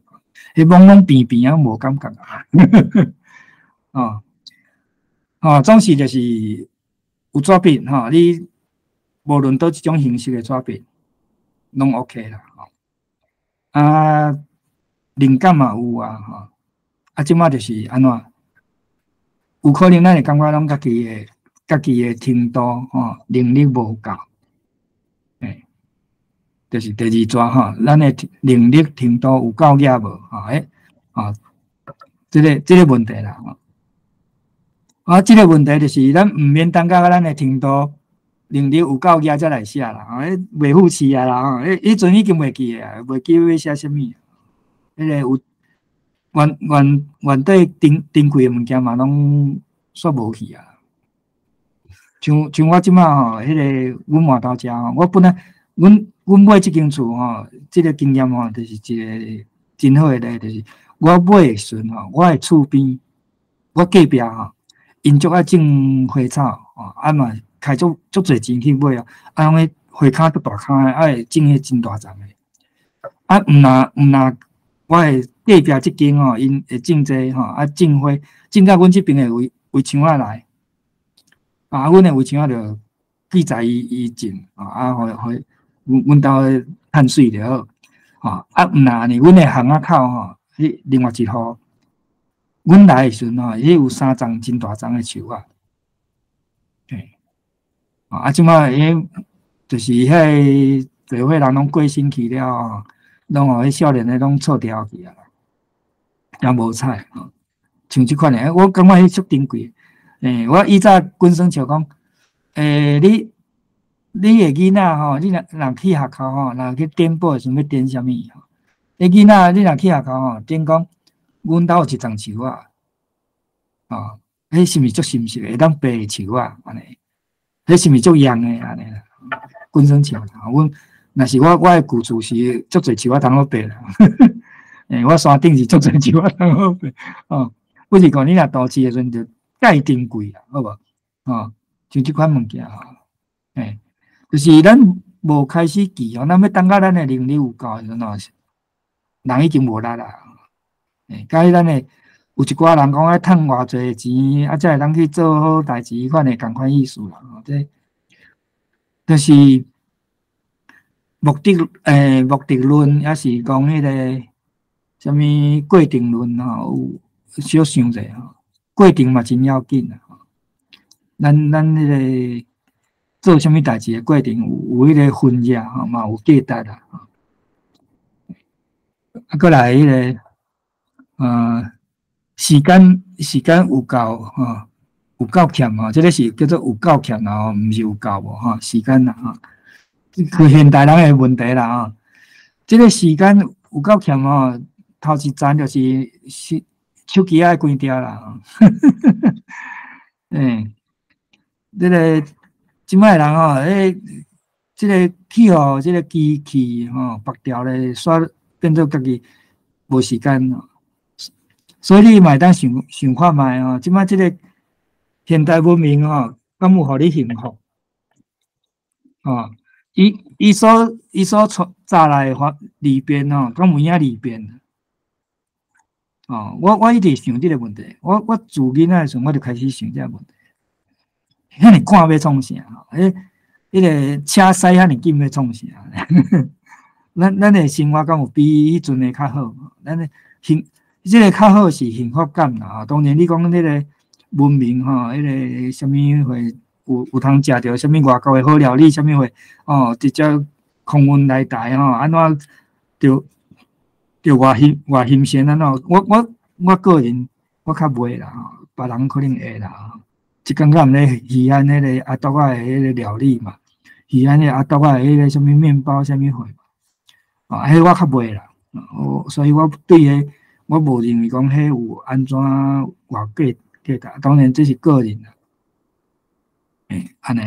迄拢平平啊，无感觉总是就是有纸笔你无论倒一种形式的纸笔，拢 OK 啦，灵感嘛有即摆就是安怎？有可能咱会感觉咱家己的程度能力无够，就是第二抓咱的能力程度有够野无这个问题啦这个问题就是咱毋免等到咱的程度能力有够野才来写啦袂付气啊啦迄阵已经袂记啊，袂记要写啥物，迄个有。原对珍贵的物件嘛，拢煞无去啊。像我即摆迄个阮换头家我本来阮买即间厝即个经验就是一个真好的例，就是我买的时阵我的厝边，我隔壁因足爱种花草嘛开足侪钱去买拢个花骹足大骹会种迄真大丛的毋若我的隔壁即间因会种这种花，种到阮即边的围墙仔来，阮的围墙仔就记载伊种互阮兜趁水就好，毋若安尼，阮的巷仔口迄另外一户，阮来的时阵迄有3丛真大丛的树即摆迄就是迄社会人拢过身去了拢迄少年的拢错掉去啊，也无采像即款的，我感觉迄足珍贵。我以早本身就讲，你的囡仔你若去学校若去点报想要点啥物你囡仔你若去学校点讲，阮兜有一丛树迄是毋是足心实会当爬树安尼？迄是毋是足样的安尼？本身树阮。若是我的旧厝是足侪树通好爬啦，我山顶是足侪树通好爬不是讲你若都市的时阵就介珍贵啦，好无像即款物件就是咱无开始记咱要等到咱的能力有够的时阵人已经无力啦。甲咱的有一寡人讲爱趁偌济钱才会当去做好代志，款的共款意思啦。这就是。目的论，也是讲迄个什么过程论吼，有小想者吼，过程嘛真要紧啊。咱迄个做什么代志的过程有迄个分野吼，嘛有价值啦。啊，过来迄个时间有够吼，有够欠吼，这个是叫做有够欠啦吼，毋是有够无吼，时间啦吼。是现代人的问题啦吼，这个时间有够欠吼，头一站就是手机爱关掉啦吼。这个即摆人吼，这个气候，这个机器吼，白掉咧，煞变做家己无时间吼。所以你嘛当想看觅吼，即摆这个现代文明吼，敢有互你幸福？吼，伊所早来的利便吼，敢有影利便？我一直想这个问题，我自囡仔的时候我就开始想这个问题。遐尼赶要创啥？迄个车驶遐尼紧要创啥？咱的生活敢有比迄阵的较好？咱的这个较好是幸福感啦。当然你讲迄个文明吼，迄个什么会有通食着什么外国的好料理，什么会直接空运来台吼，安怎着外新鲜安怎？我个人我较袂啦吼，别人可能会啦。即刚刚咧鱼安迄个阿豆仔的迄个料理嘛，鱼安迄阿豆仔的迄个什么面包什么货嘛，迄我较袂啦。所以我对迄我无认为讲迄有安怎偌价值。当然这是个人啦。安尼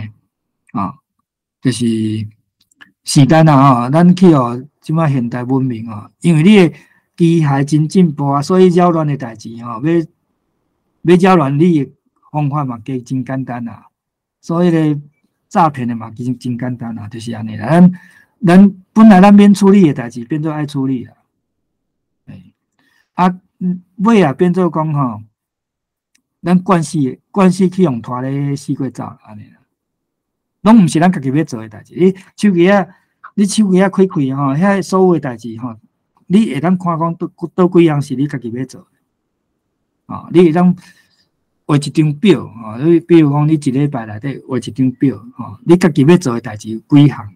就是时间啊吼，咱去即摆现代文明因为你的机械真进步啊，所以扰乱的代志要扰乱你的方法嘛，加真简单啦。所以咧，诈骗的嘛，其实真简单啦，就是安尼啦。咱本来咱免处理的代志，变做爱处理啦。尾啊变做讲吼，咱惯势去用拖咧死过走安尼啦。拢毋是咱家己要做的代志。你手机啊开吼，遐所有的代志吼，你会当看讲倒几样是你家己要做的。你会当画一张表你比如讲你一礼拜内底画一张表你家己要做的代志有几项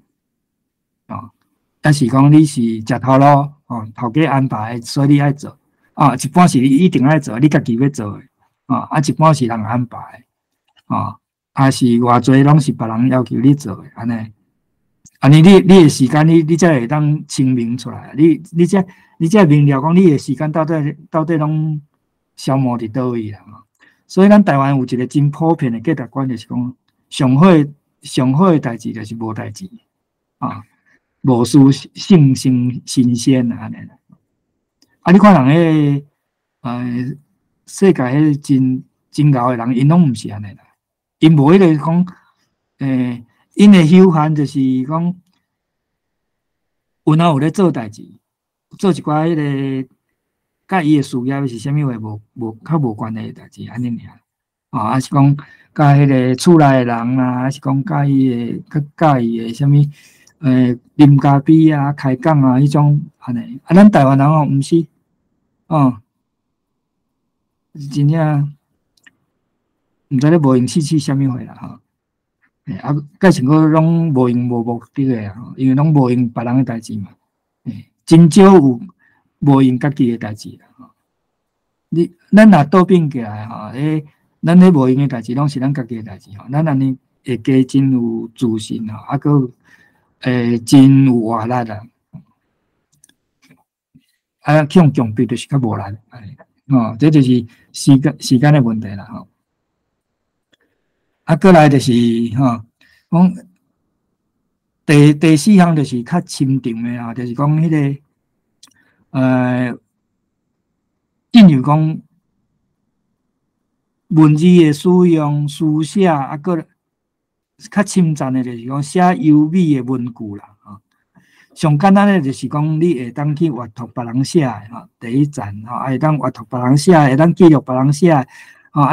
但是讲你是食头路头家安排的，所以你爱做一半是你一定爱做，你家己要做的一半是人安排的还是偌济拢是别人要求你做的安尼。你的时间你才会当清明出来，你才明了讲你的时间到底拢消磨伫倒位啦。所以咱台湾有一个真普遍的价值观，就是讲上好的代志就是无代志无事性新鲜安尼啦。你看人世界真老的人，因拢毋是安尼啦，因无迄个讲因的休闲就是讲有咧做代志，做一寡迄个甲伊的事业是啥物话较无关系的代志安尼尔还是讲甲迄个厝内的人还是讲甲伊的啥物啉咖啡啊、开讲迄种安尼咱台湾人毋是真正毋知咧无闲试啥物货啦介像个拢无用无目的的因为拢无用别人的代志嘛，真少有无用家己的代志啦咱若倒变过来咱咧无用的代志拢是咱家己的代志咱安尼会加真有自信佫真有活力啦去用强逼就是较无力这就是时间的问题啦过来就是讲第四项就是较深层的就是讲迄个正如讲文字的使用、书写个较深层的就是讲写优美的文句啦上简单的就是讲你会当去阅读别人写的第一站会当阅读别人写的，会当记录别人写的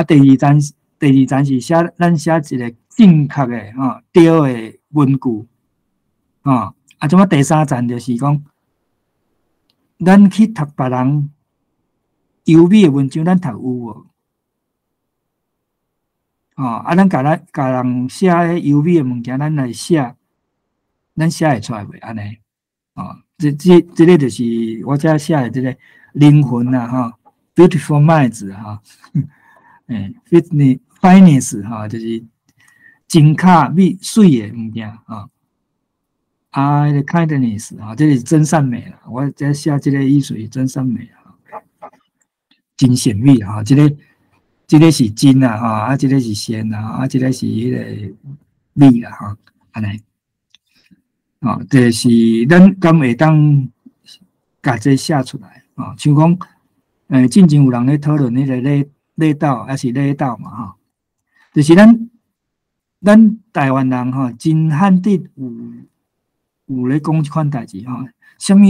第二站是咱写一个正确的对的文句啊，怎么第三站就是讲，咱去读别人优美的文章，咱读有无？啊，咱甲人写迄优美的物件，咱来写，咱写会出来袂？安尼，这个就是我遮写的这个灵魂啊，beautiful minds fineness 就是真卡美水的物件迄个 kindness 这是真善美啦。我遮写这个艺术是真善美真善美这个是真啊，这个是善啊，这个是迄个美啦安尼。就是咱敢会当甲这写出来像讲，进前有人咧讨论迄个礼道还是礼道嘛就是咱台湾人真罕得有咧讲即款代志什么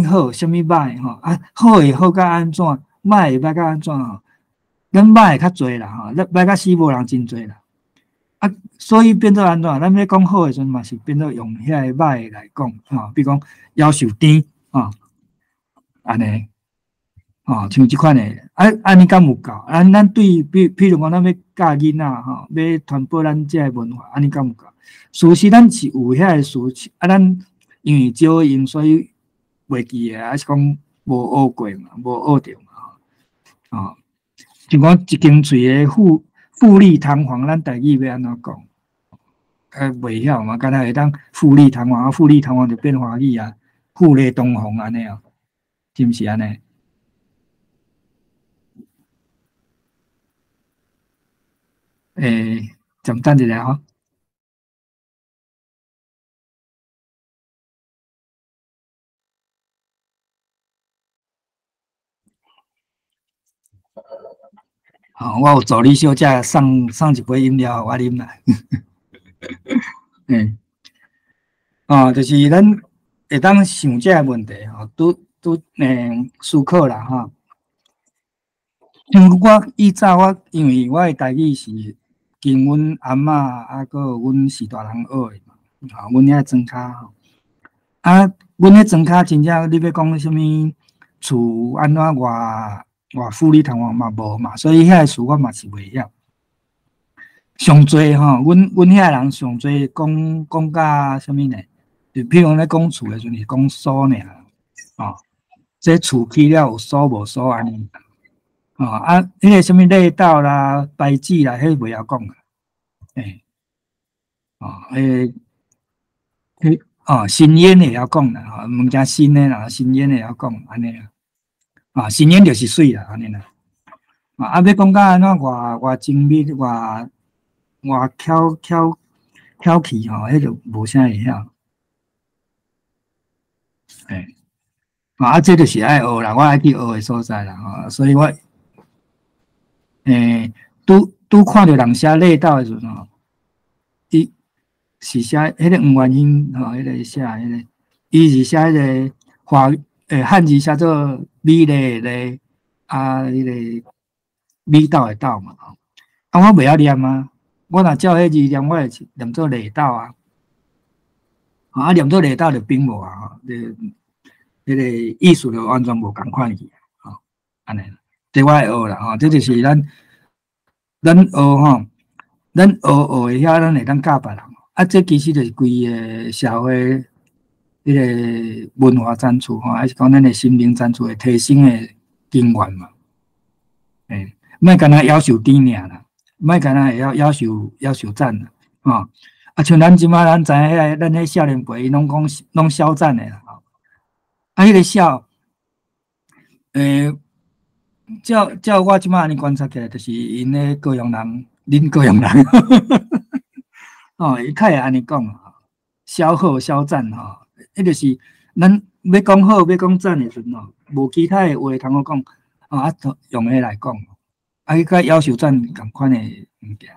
好，什么歹好会好甲安怎，歹会歹甲安怎咱歹会较侪啦歹甲死无人真侪啦。所以变做安怎？咱要讲好的时阵嘛，是变做用遐个歹来讲比如讲夭寿甜安尼像即款的安尼敢有够？咱对譬如讲，咱要教囡仔要传播咱遮个文化，安尼敢有够？事实咱是有遐个事咱因为少用，所以袂记诶，还是讲无学过嘛，无学着嘛就讲一根喙诶富丽堂皇，咱台语要安怎讲？袂晓嘛，敢若会当富丽堂皇富丽堂皇就变华语富丽堂皇安尼是毋是安尼？暂等一下我有助理小姐送一杯饮料我啉啦。就是咱会当想这个问题思考啦像我以前因为我的台语是经阮阿嬷还有阮是大人学的嘛阮遐庄脚阮迄庄脚真正你要讲什么厝安怎偌富丽堂皇嘛无嘛，所以遐个词我嘛是袂晓。上侪阮遐人上侪讲甲什么呢？就譬如咧讲厝的时阵是讲所尔这厝起了有所无所安尼迄个什么礼道啦、拜祭啦，迄袂晓讲新烟会晓讲啦物件新的啦，新烟会晓讲安尼新烟就是水啦安尼啦要讲甲安怎偌精密偌巧气迄就无啥会晓这就是爱学啦，我爱去学的所在啦所以我拄看到人写礼道的时阵伊是写迄个黄元兴迄个写迄个，伊是写迄个汉字写做美丽的迄个美道的道嘛我袂晓念我若照迄字念，我会念做礼道念做礼道就并无迄个意思就完全无共款去安尼，这我会学啦这就是咱学咱学会晓，咱会当教别人这其实就是规个社会迄个文化产出还是讲咱的心灵产出的提升的根源嘛莫干那要求低尔啦，莫干那会要求赞啦像咱即马咱知影咱迄少年辈伊拢讲拢肖赞的啦迄个肖照我即马安尼观察起来，就是因咧高雄人，恁高雄人伊较会安尼讲肖好肖赞迄就是咱要讲好要讲赞的时阵无其他的话通好讲用迄来讲伊甲要求赞共款的物件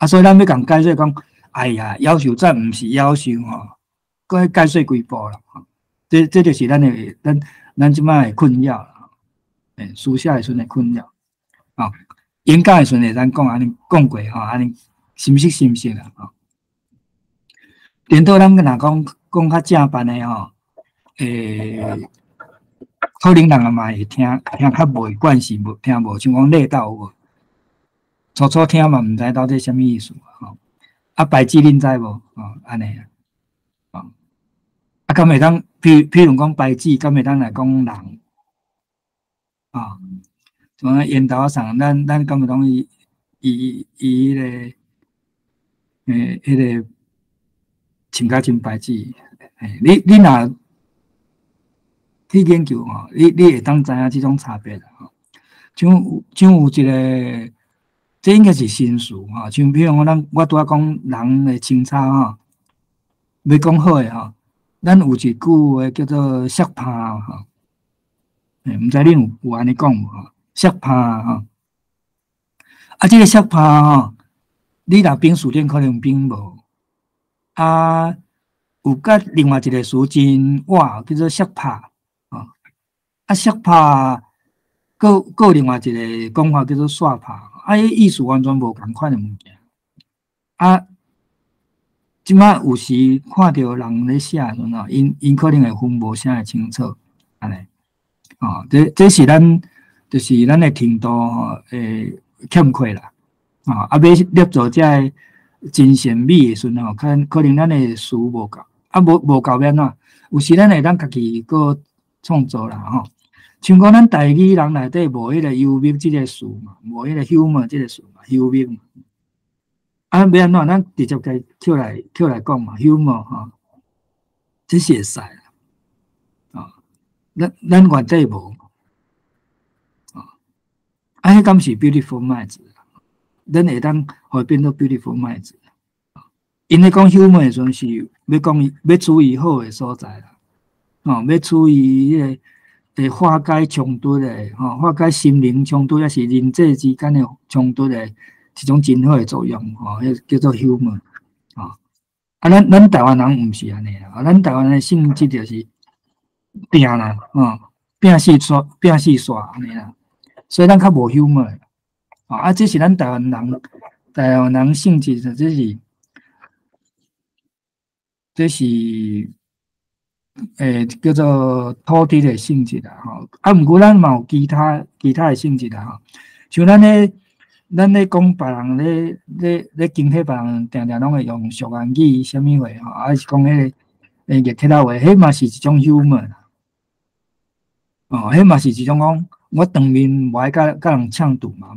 所以咱要共解说讲，哎呀，要求赞毋是要求搁解说几步啦这就是咱即摆的困扰啦书写的时阵的困扰演讲的时阵会咱讲安尼讲过安尼心实啦颠倒咱若讲较正版的吼，可能人也嘛会听较袂惯势，无听无，像讲累到有无？初初听嘛，毋知到底什么意思吼。啊，白字恁知无？哦，安尼啊，哦，啊，敢会当，譬如讲白字，敢会当来讲人，啊，像烟头上，咱敢会当以迄个，迄个穿甲真白字，你若去研究吼，你会当知影即种差别吼。像有一个，这应该是新词吼，像比如讲我拄仔讲人的清差吼，要讲好诶吼，咱有一句话叫做削拍吼，毋知恁有安尼讲无吼？削拍吼，啊，这个削拍吼，你若冰书店可能冰无，啊，有甲另外一个词真哇，叫做削拍吼，啊，削拍。有另外一个讲法叫做刷拍，啊，伊意思完全无共款的物件。啊，即摆有时看到人咧写时阵吼，因可能会分无啥会清楚，安尼。哦，这是咱就是咱的程度吼，欠缺啦。啊，要立做这真善美的时阵吼，可能咱的词无够，啊无够免怎？有时咱会当家己个创作啦，吼。像讲咱台语人内底无迄个幽默即个词嘛，无迄个 humor 即个词嘛，幽默嘛。啊，要安怎？咱直接该跳来讲嘛 ，humor 吼，这是会使啦。啊，咱原底无。啊，迄敢是 beautiful minds， 咱会当互变做 beautiful minds。因咧讲 humor 的时阵是要注意好的所在啦，要注意迄个。化解冲突的，化解心灵冲突，也是人际之间的冲突的一种真好的作用，迄叫做 humor， 啊，咱台湾人毋是安尼啊，咱台湾人的性质就是拼啦，拼死煞安尼啦，所以咱较无 humor， 啊，这是咱台湾人性质，这是。叫做土地的性质啦，吼。啊，毋过咱嘛有其他的性质啦，吼。像咱咧讲别人咧警惕别人，定定拢会用俗言语，啥物话吼，还是讲迄个热铁仔话，迄嘛是一种 humor 啦。哦，迄嘛是一种讲，我当面无爱甲人呛赌嘛，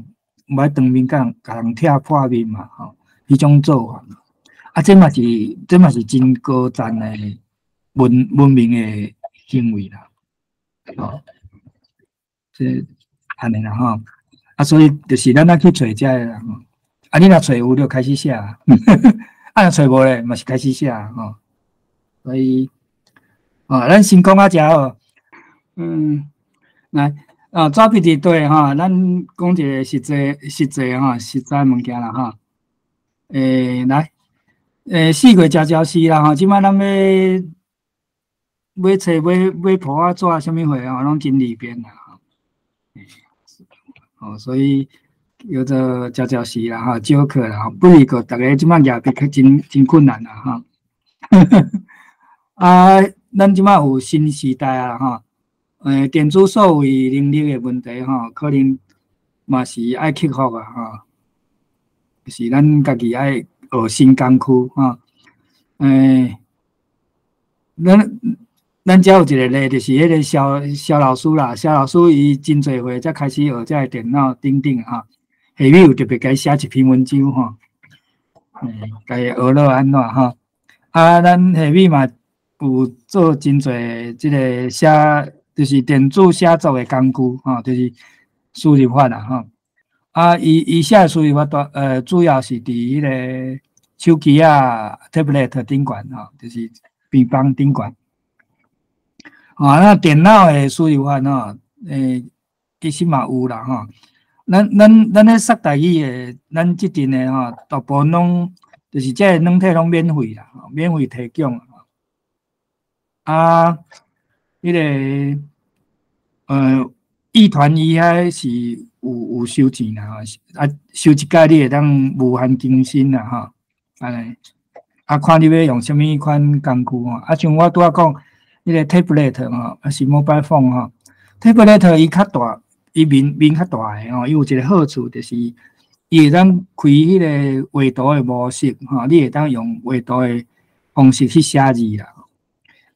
无爱当面甲人拆破面嘛，吼，迄种做法。啊，这嘛是真高赞诶。文明的行为啦，哦，这安尼啦吼，啊，所以就是咱去找这个啦吼，啊，你若找有就开始写，啊，若找无咧，嘛是开始写吼，所以，咱先讲啊，遮哦，来，纸笔字对吼，咱讲一个实际吼，实在物件啦吼，来，4月食朝夕啦吼，即摆咱买册买簿啊纸什么货啊，拢真利便啦，所以叫做朝夕啦，少课啦，不如个大家即摆业笔真困难啦，哈。啊，咱即摆有新时代啊，电子数位能力的问题可能嘛是爱克服啊，就是咱家己爱学新工区咱遮有一个例，就是迄个肖老师啦，肖老师伊真侪岁才开始学这电脑等等下面有特别该写一篇文章该学了安怎啊，咱下面嘛有做真侪即个写，就是电子写作的工具就是输入法啦啊，伊写的输入法主要是伫迄个手机啊、tablet 顶管就是平板顶管。那电脑的输入法其实嘛有啦咱咧说台语的，咱即阵的大部分拢就是这软体拢免费啦，免费提供啊。迄个艺团伊遐是有收钱啦，收一届你会当无限更新啦安尼。看你要用什么款工具吼，像我拄仔讲，迄个 tablet 吼，还是 mobile phone 吼 ，tablet 伊较大，伊面较大诶吼，伊有一个好处就是，伊会当开迄个画图诶模式吼，你会当用画图诶方式去写字啦。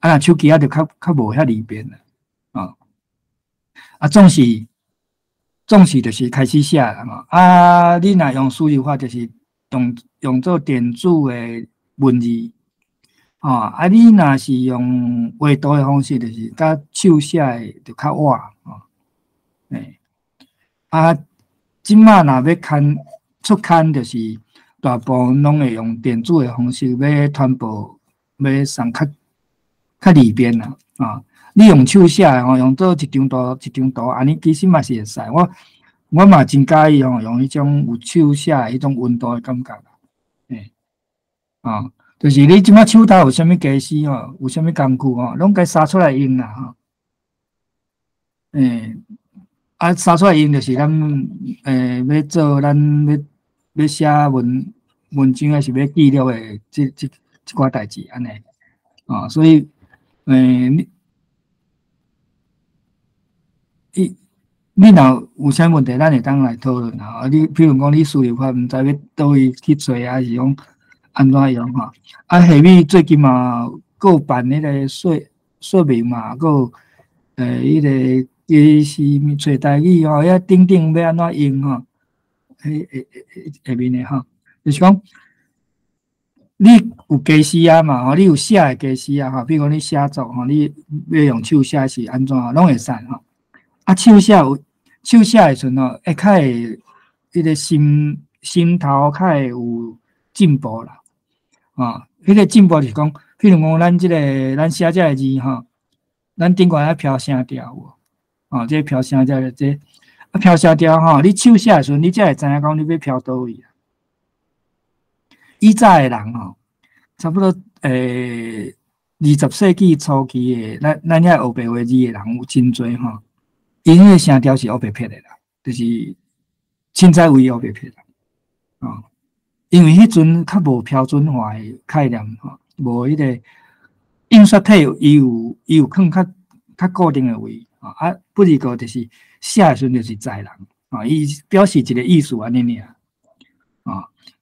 若手机就较无遐利便啦，总是就是开始写啦嘛。你若用输入法，就是用做电子诶文字。你若是用画图的方式，就是甲手写的就较晏即马若要出刊，就是大部分拢会用电子的方式，要传播，要送较利便啦你用手写用做一张图，安尼其实嘛是会使。我嘛真介意用迄种有手写迄种温度的感觉啦，就是你即摆手头有啥物家私有啥物工具拢该杀出来用啦杀出来用就是咱要做咱要写文章还是要记录的即寡代志安尼所以你若有啥问题，咱会当来讨论你比如讲你输入法毋知要倒位去找，还是讲安怎用下面最近嘛，有办迄个说明嘛，有迄个找台语遐顶要安怎用下面的就是讲你有家私嘛你有写的家私比如讲你写作你要用手写是安怎拢会使手写的时阵会较会迄个心头较会有进步啦迄个进步就是讲，譬如讲咱写这个字咱顶悬漂声调有这漂声调这漂声调你手写的时阵，你才会知影讲你要漂倒位以早的人差不多20世纪初期的咱遐黑白话字的人有真多因迄个声调是黑白撇的啦，就是凊彩为黑白撇啦因为迄阵较无标准化的概念无迄个印刷体伊有放较固定的位不是个就是写的时阵就是在人伊表示一个意思安尼尔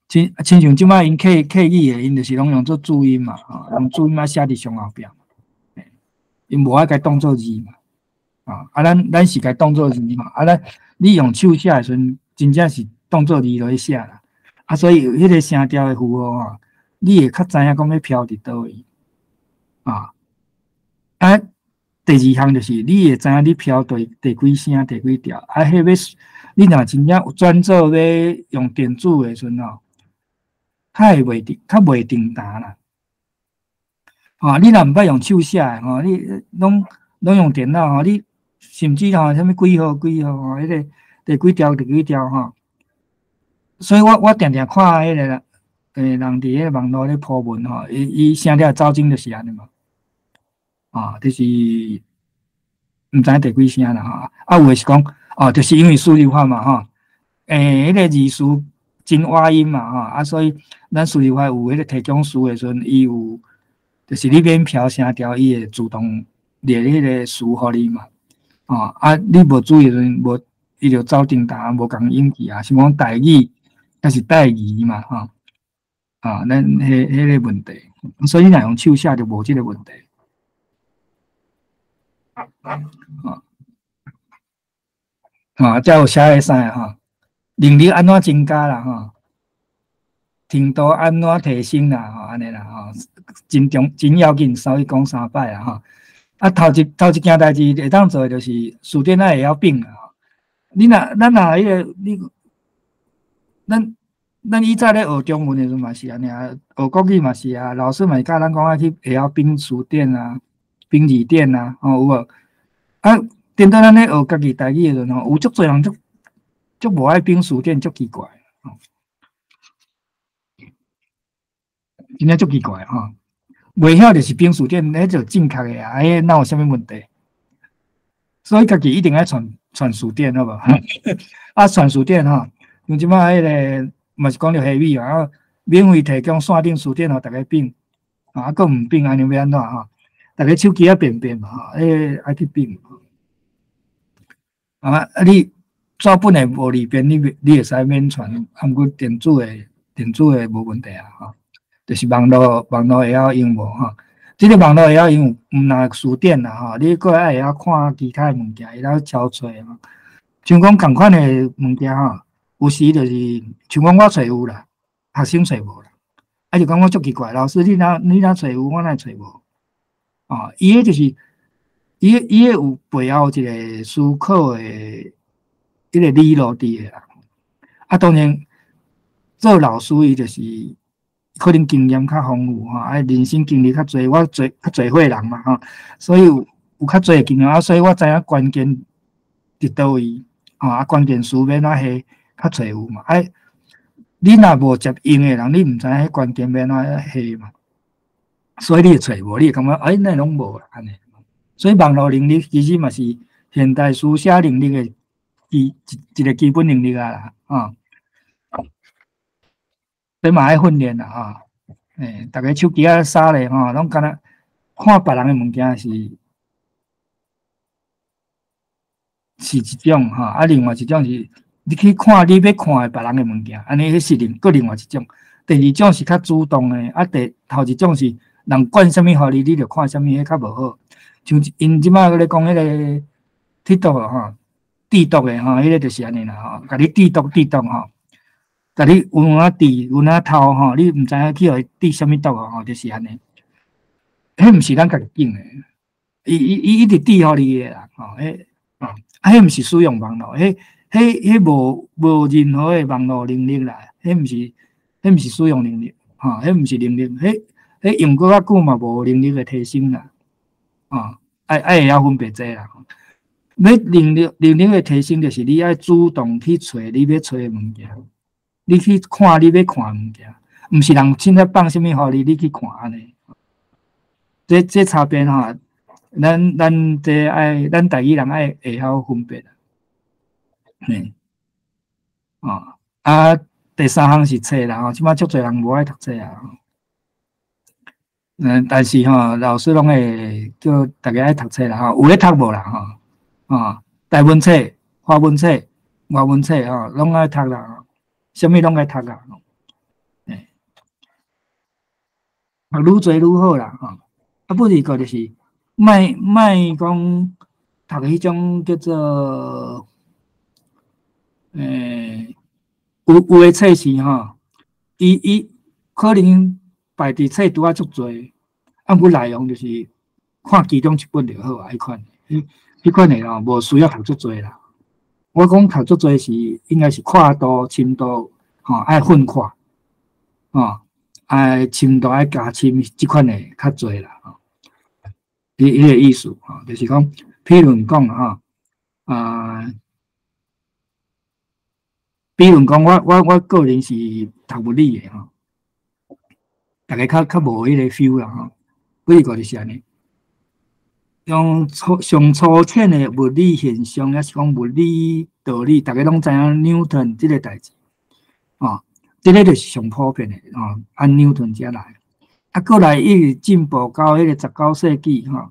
亲像即摆因客语的，因就是拢用做注音嘛用注音写伫上后壁因无爱该当做字嘛咱是该当做字嘛你用手写的时阵，真正是当做字落去写啦所以迄个声调的符号你会较知影讲要飘伫倒位第二项就是你会知影你飘第几声第几调迄你若真正专做要用电子的时阵较袂定当啦你若毋捌用手写的你拢用电脑你甚至啥物几号迄个第几条所以我定定看迄个人伫迄个网络咧铺文伊声调走精就是安尼嘛就是毋知第几声啦有诶是讲就是因为输入法嘛迄个字词真歪音嘛所以咱输入法有迄个提供词诶时阵，伊有就是你免调声调，伊会自动列迄个词互你嘛你无注意诶时阵，伊就走定当无共音字像讲台语还是台语嘛咱迄个问题，所以若用手写就无即个问题才有写会使能力安怎增加啦程度安怎提升啦安尼啦真要紧，稍微讲3摆啦头一件代志会当做就是书店会晓变咱若迄个咱以前咧学中文的时阵嘛是安尼学国语嘛是老师嘛会教咱讲去会晓编词典编字典有无等到咱咧学家己台语的时阵有足侪人足无爱编词典，足奇怪真正足奇怪袂晓就是编词典，迄就正确的迄哪有啥物问题？所以家己一定爱传词典，好无？传词典像即摆迄个嘛是讲着黑米免费提供线顶书店互大家编，啊，佫毋编安尼要安怎吼？大家手机啊便便嘛吼，爱去编。啊，你纸本诶无利便，你会使免传，毋过电子诶无问题啊吼。就是网络会晓用无吼？即个网络会晓用，毋若书店啦吼，你佫爱会晓看其他物件，会晓挑找吼。像讲共款诶物件吼，有时就是像讲我找有啦，学生找无啦，啊就讲我足奇怪，老师你若找有，我哪会找无？哦，伊迄就是伊有背后一个思考诶一个理路伫诶啦。啊，当然做老师伊就是可能经验较丰富吼，啊人生经历较侪，我较侪岁人嘛吼，所以有较侪诶经验啊，所以我知影关键伫倒位，吼啊关键词要哪下较侪有嘛，你若无接应诶人，你毋知影迄关键要哪下嘛，所以你会找无，你会感觉那拢无啦安尼。所以网络能力其实嘛是现代书写能力诶一个基本能力啊啦，吼。所以嘛爱训练啦，吼，逐个手机啊扫咧，吼，拢敢若看别人诶物件是一种，吼，啊，另外一种是你去看你要看诶别人诶物件，安尼迄是另外一种。第二种是较主动诶，啊，头一种是人灌啥物互你，你着看啥物，迄较无好。像因即摆咧讲迄个TikTok吼，地毒诶吼，迄个就是安尼啦，吼，甲你地毒吼。甲你有哪滴有哪偷吼，你毋知影去互伊滴啥物毒吼，就是安尼。迄毋是咱家己种诶，伊直滴互你诶啦，吼，迄毋是使用网络，迄无任何诶网络能力啦，迄毋是使用能力，吼，迄毋是能力，迄用过较久嘛，无能力诶提升啦，吼，爱会晓分别这啦。要能力诶提升，就是你爱主动去找你要找诶物件。你去看你要看物件，毋是人凊彩放啥物互你，你去看安尼。这差别吼，咱这咱台语人爱会晓分别啦。哦，啊，第三项是册啦，吼，即摆足侪人无爱读册啊。但是吼，老师拢会叫大家爱读册啦，吼，有咧读无啦，吼，台文册、华文册、外文册，吼，拢爱读啦。啥物拢爱读啦，愈侪愈好啦，吼。啊，不是个就是莫讲读迄种叫做有诶册是吼，伊可能排伫册拄啊足侪，啊，毋过内容就是看其中一本就好啊，迄款诶吼，无需要读足侪啦。我讲读足侪是应该是跨度、深度。吼，爱分看，吼，爱深度爱加深，即款诶较侪啦，吼。伊个意思，吼，就是讲，譬如讲，吼，比如讲，我个人是读物理诶，吼，大家较无迄个 feel 啦，吼，比如讲就是安尼，用上粗浅诶物理现象，也是讲物理道理，大家拢知影 Newton 即个代志，吼。这个就是上普遍的吼，按牛顿遮来，啊，过来一直进步到迄个19世纪吼，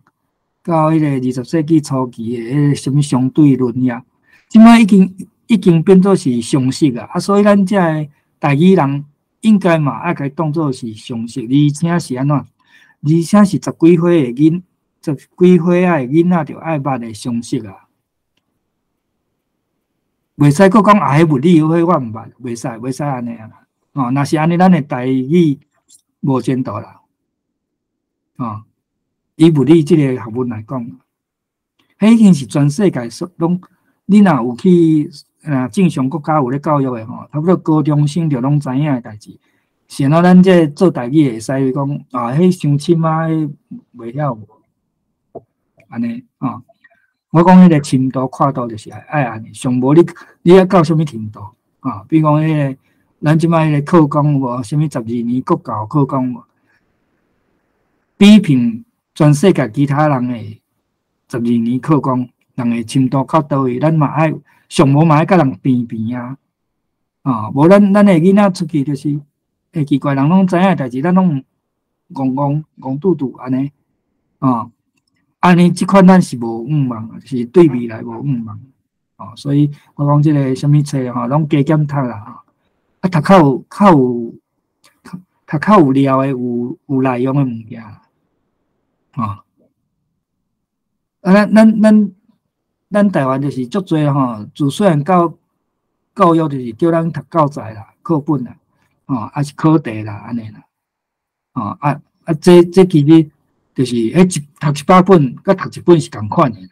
到迄个20世纪初期的迄个什么相对论呀，即摆已经变做是常识啊，所以咱遮个台语人应该嘛爱甲伊当做是常识，而且是安怎？而且是十几岁的囡仔着爱捌的常识啊。袂使佫讲迄物理迄我毋捌，袂使安尼啊！哦，若是安尼，咱的台语无前途啦。哦，以物理即个学问来讲，迄已经是全世界拢，你若有去正常国家有咧教育的吼，差不多高中生着拢知影的代志。像咱这做台语会使讲迄伤深啊，迄袂晓安尼哦。我讲迄个深度、跨度就是爱安尼，上无你要到什么程度啊？比如讲迄个，咱即摆迄个课纲无，什么12年国教课纲无，比拼全世界其他人的12年课纲，人的深度到倒位，咱嘛爱上无嘛爱甲人比啊！啊，无咱的囡仔出去就是会奇怪，人拢知影诶代志，咱拢戆拄拄安尼，哦，安尼即款咱是无望，是对未来无望，哦，所以我讲即个什么册吼，拢加减读啦，啊，读较有料诶，有内容诶物件，哦，啊，咱台湾就是足侪吼，自细汉教育就是叫咱读教材啦、课本啦，哦，还是考题啦，安尼啦，哦，这其实就是迄读100本，甲读1本是共款诶啦，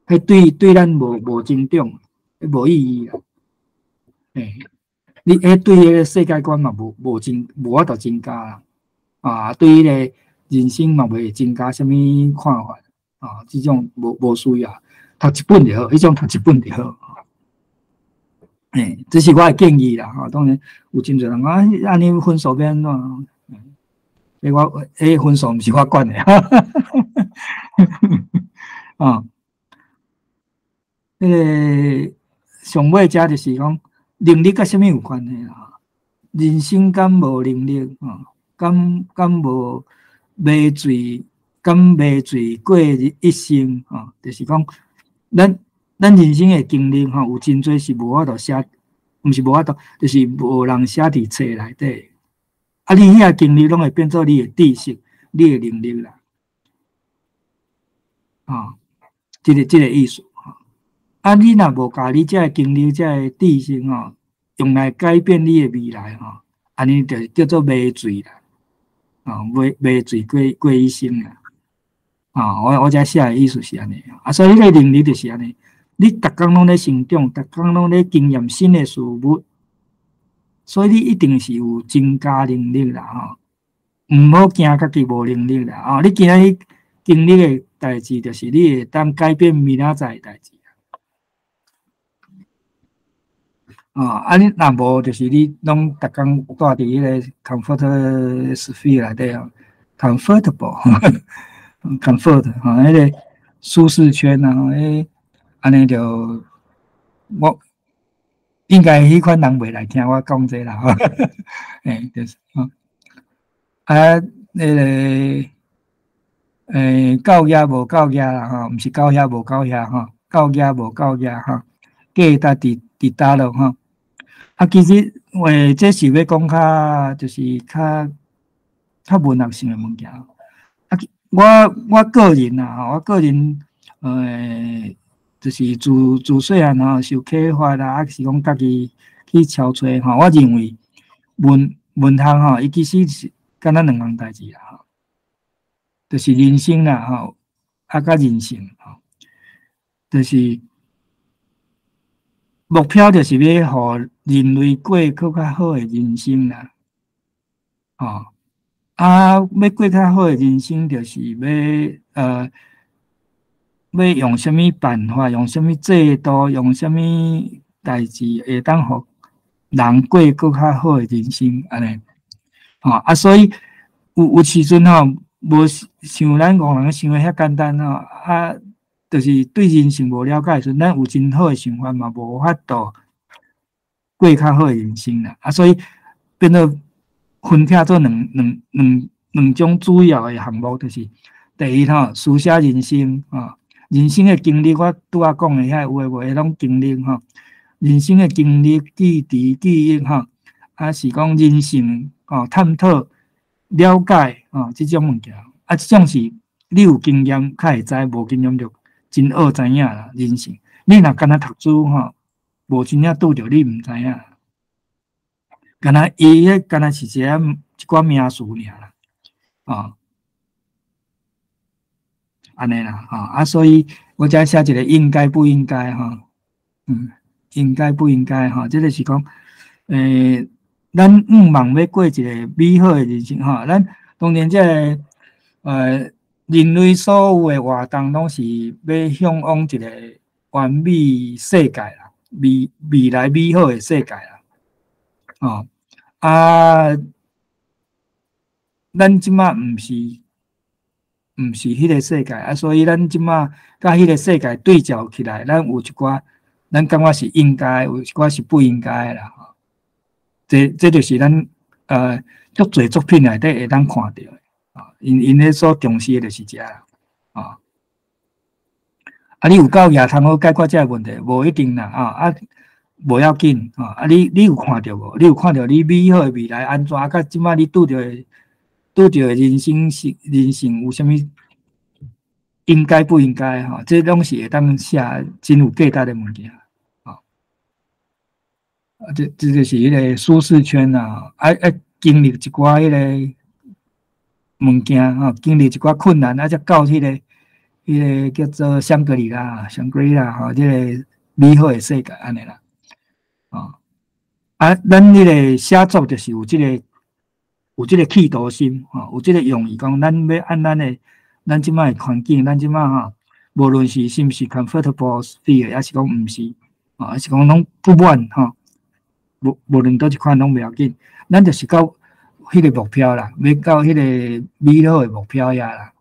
迄对咱无增长，迄无意义啦，诶，你迄对迄个世界观嘛无法度增加啦，啊，对迄个人生嘛袂增加啥物看法，啊，即种无需要，读1本就好，迄种读1本就好。这是我的建议啦，当然有真侪人讲，安尼分数变安怎？分数毋是我管的，啊，上尾遮就是讲能力甲啥物有关系啦？人生敢无能力敢无买醉，敢买醉过一生就是讲咱人生的经历有真侪是无法度写，毋是无法度，就是无人写伫册内底。啊，你遐经历拢会变做你的知识、你的能力啦。即个意思。啊，你若无甲你遮经历、遮知识用来改变你的未来安尼就叫做买醉啦。买醉过一生啦。我遮写的意思是安尼。所以迄个能力就是安尼。你逐工拢咧成长，逐工拢咧经验新的事物，所以你一定是有增加能力啦毋好惊家己无能力啦你今日经历的代志，就是你会当改变明仔载的代志你若无就是你拢逐工住伫迄个 comfort sphere 内底comfortable comfort 迄个舒适圈安尼就我应该迄款人袂来听我讲这啦就是教业无教业啦毋是教业无教业教业无教业价值伫倒落其实这是要讲就是较文学性的物件我个人我个人就是自细汉受启发啦，是讲家己去敲揣我认为文学伊其实是敢若两项代志啦就是人生啦甲人性就是目标就是要互人类过更较好的人生啦要过较好的人生，就是要用什么办法，用什么制度，用什么代志，会当互人过更较好的人生，安尼所以有时阵无像咱外人想的遐简单就是对人性无了解的时阵，咱有真好的想法嘛，无法度过较好的人生啦所以变做分拆做两种主要的项目，就是第一书写人生人生的经历，我拄仔讲的遐有诶无诶拢经历人生的经历、记忆是讲人性探讨、了解即种物件即种是你有经验较会知，无经验就真学知影啦。人性，你若干那读书无真正拄着，你毋知影。干那伊干那是一寡名词尔啦安尼啦所以我才写一个应该不应该应该不应该这个是讲咱望要过一个美好的人生咱当然这个人类所有的活动拢是要向往一个完美世界啦，未来美好的世界啦咱即马毋是迄个世界所以咱即马甲迄个世界对照起来，咱有一寡咱感觉是应该，有一寡是不应该啦这就是咱足侪作品内底会当看到的啊，因咧所重视的就是这啦啊。啊，你有够也通好解决这个问题，无一定啦啊，无要紧啊。你有看到无？你有看到你美好的未来安怎？甲即摆你拄着的人生有啥物应该不应该哈？这拢是会当写真有价值的物件啊。这就是迄个舒适圈啊，经历一寡迄个物件哈，经历一寡困难，才到迄个叫做香格里拉哈，这个美好的世界安尼啦。咱迄个写作就是有这个企图心哈，有这个用意，讲咱要按咱即摆的环境，咱即摆哈，无论是不是 comfortable sphere， 还是讲毋是啊，还是讲拢不满哈，无论倒一款拢袂要紧，咱就是到迄个目标啦，要到迄个美好的目标呀啦。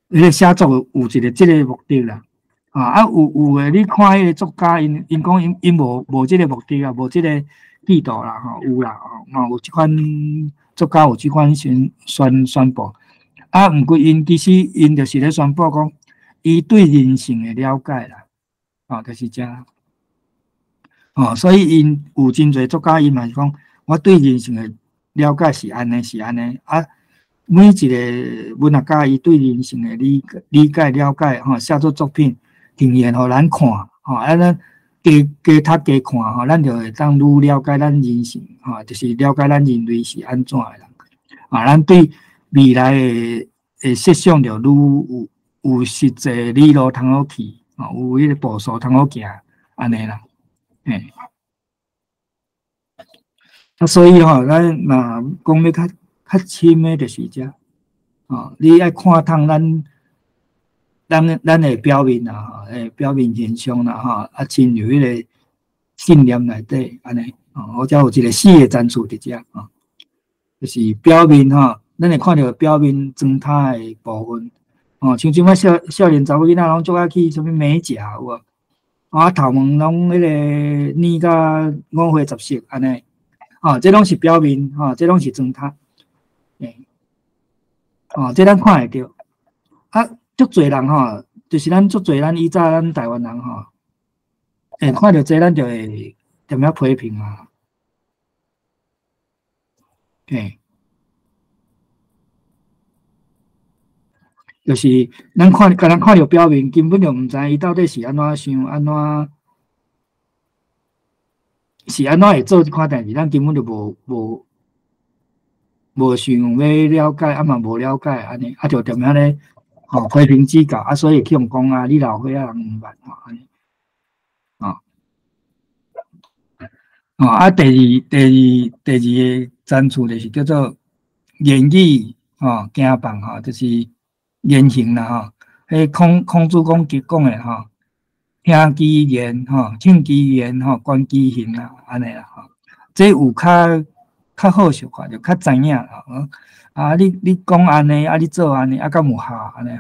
迄个写作有一个即个目的啦。有诶，你看迄个作家，因讲因无即个目的啊，无即个意图啦，有啦，有即款作家有即款宣布，毋过因其实因就是咧宣布讲，伊对人性诶了解啦，就是这样，所以因有真侪作家，伊嘛是讲，我对人性诶了解是安尼，每一个文学家伊对人性诶理解了解，写作品。呈现互咱看，咱加读加看，咱就会当愈了解咱人性，就是了解咱人类是安怎诶人，咱对未来诶设想就愈有实际理路通好去，有迄个步数通好行，安尼啦，所以咱若讲要较深诶，就是这，你爱看透咱的表面啦，表面现象啦，亲像迄个信念内底安尼，或者有一个4个参数伫遮，就是表面咱会看到表面状态的部分，像即摆少年查某囡仔拢做爱去什么美甲有无？头毛拢迄个染甲5花10色安尼，这拢是表面，这拢是状态，这咱看会到，足侪人就是咱足侪咱以前咱台湾人看到这咱就会点样批评啊，就是咱看到表面，根本就毋知伊到底是安怎想，安怎会做即款代志，咱根本就无想要了解，嘛无了解安尼，就点样咧？批评指教所以去用讲你老岁仔人毋捌安尼，第二个赞处就是叫做言语行放就是言行啦迄孔子讲诶听其言听其言观其行啦安尼啦这有较好小可就较知影啦你讲安尼你做安尼敢有效安尼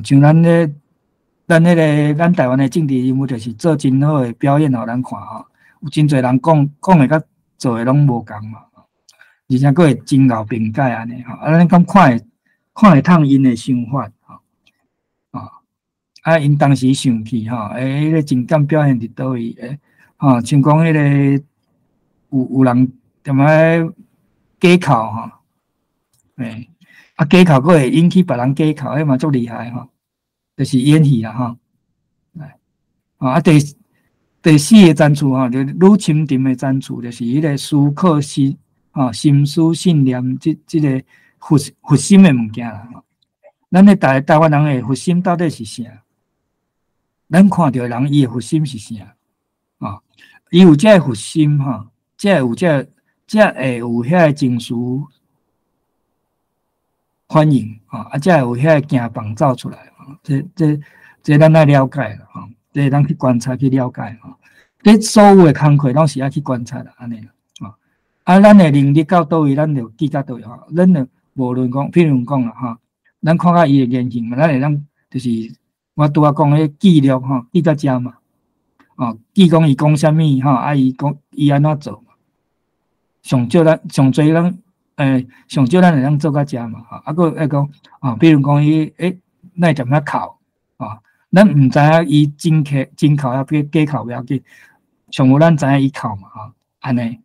像咱台湾的政治人物就是做真好的表演互咱看有真侪人讲的甲做的拢无共嘛，而且佫会真拗评解安尼咱敢看会透因的想法因当时生气迄个情感表现伫倒位像讲迄个有人踮咧假哭假哭佫会引起别人假哭，迄嘛足厉害就是演戏啦第4个赞处就愈深沉的赞处，就是迄个思考心思信念这个核心的物件啦咱的台湾人的核心到底是啥？咱看到人伊的核心是啥？伊有这个核心才会有遐个情绪反应才会有遐个行动走出来这咱爱了解啦这咱去观察去了解这所有的工课拢是要去观察啦安尼啦咱的能力到倒位，咱就记到倒位咱就无论讲，譬如讲啦咱看到伊的言行，咱会当就是我拄仔讲迄记录记到遮嘛记讲伊讲啥物伊讲伊安怎做嘛上少上侪咱上少咱会当做甲食嘛，啊，个爱讲比如讲伊那点仔烤咱毋知影伊真烤还是假烤不要紧，上有咱知影伊烤嘛安尼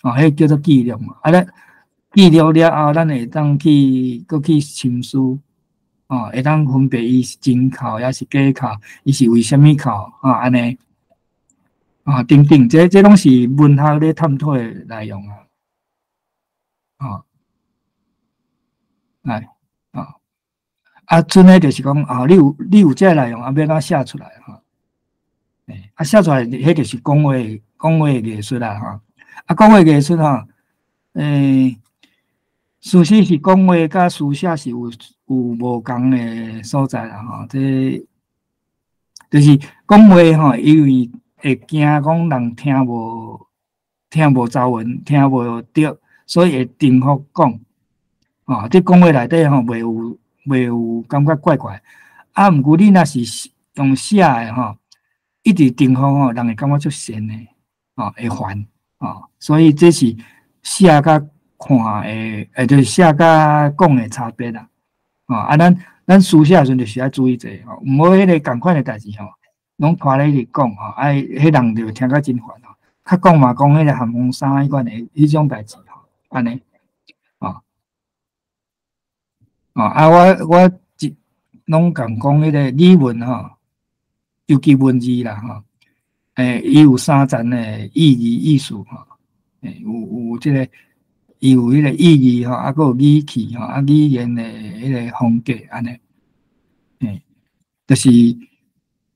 迄叫做记录嘛，咱记录了后，咱会当去深思会当分别伊是真烤还是假烤，伊是为虾米烤安尼等等，这拢是文学咧探讨诶内容剩诶就是讲你有这内容要怎写出来写出来迄就是讲话艺术啦讲话艺术事实是讲话甲书写是有无共诶所在啦这就是讲话因为会惊讲人听无走文，听无着，所以会重复讲这讲话内底袂有感觉怪怪毋过你若是用写诶一直重复人会感觉足闲诶会烦所以这是写甲看诶就是写甲讲诶差别啦咱书写时阵就是要注意这毋好迄个共款诶代志拢拖咧去讲迄人就听甲真烦较讲嘛讲迄个含风沙迄款诶迄种代志安尼我拢共讲迄个语文尤其文字啦伊有3层诶意义意思有即个伊有迄个意义还佫有语气语言诶迄个风格安尼就是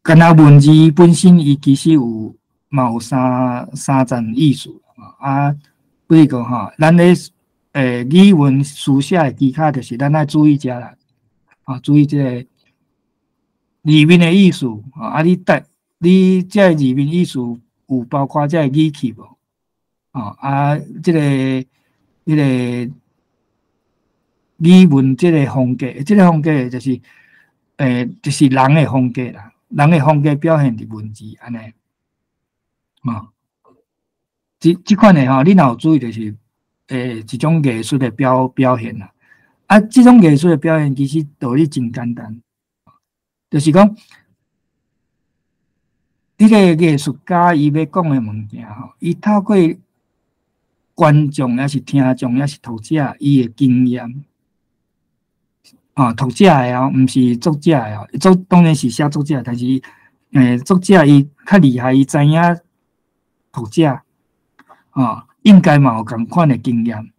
干那文字本身伊其实有三层意思比如讲咱咧语文书写的技巧，就是咱要注意遮啦注意这个字面的意思你这字面意思有包括这语气无这个迄个语文这个风格，就是就是人的风格啦，人的风格表现伫文字安尼这款的你若有注意，就是一种艺术的表现啦这种艺术的表现其实道理真简单，就是讲迄个艺术家伊要讲的物件伊透过观众也是听众也是读者伊的经验读者的毋是作者的当然是写作者，但是作者伊较厉害，伊知影读者应该嘛有共款的经验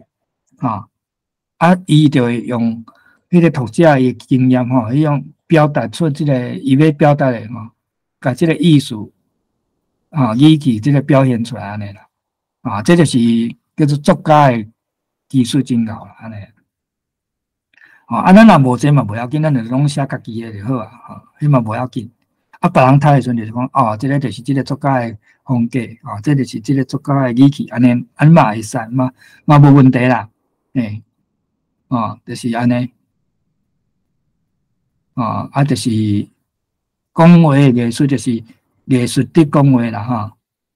伊就会用迄个读者的经验迄种表达出即个伊要表达的甲即个意思语气即个表现出来安尼啦这就是叫做作家的技术真够啦安尼咱若无这嘛无要紧，咱就拢写家己的就好迄嘛无要紧别人睇的时阵就是讲这个就是即个作家的风格这就是即个作家的语气安尼嘛会使嘛无问题啦就是安尼就是讲话的艺术，就是艺术的讲话啦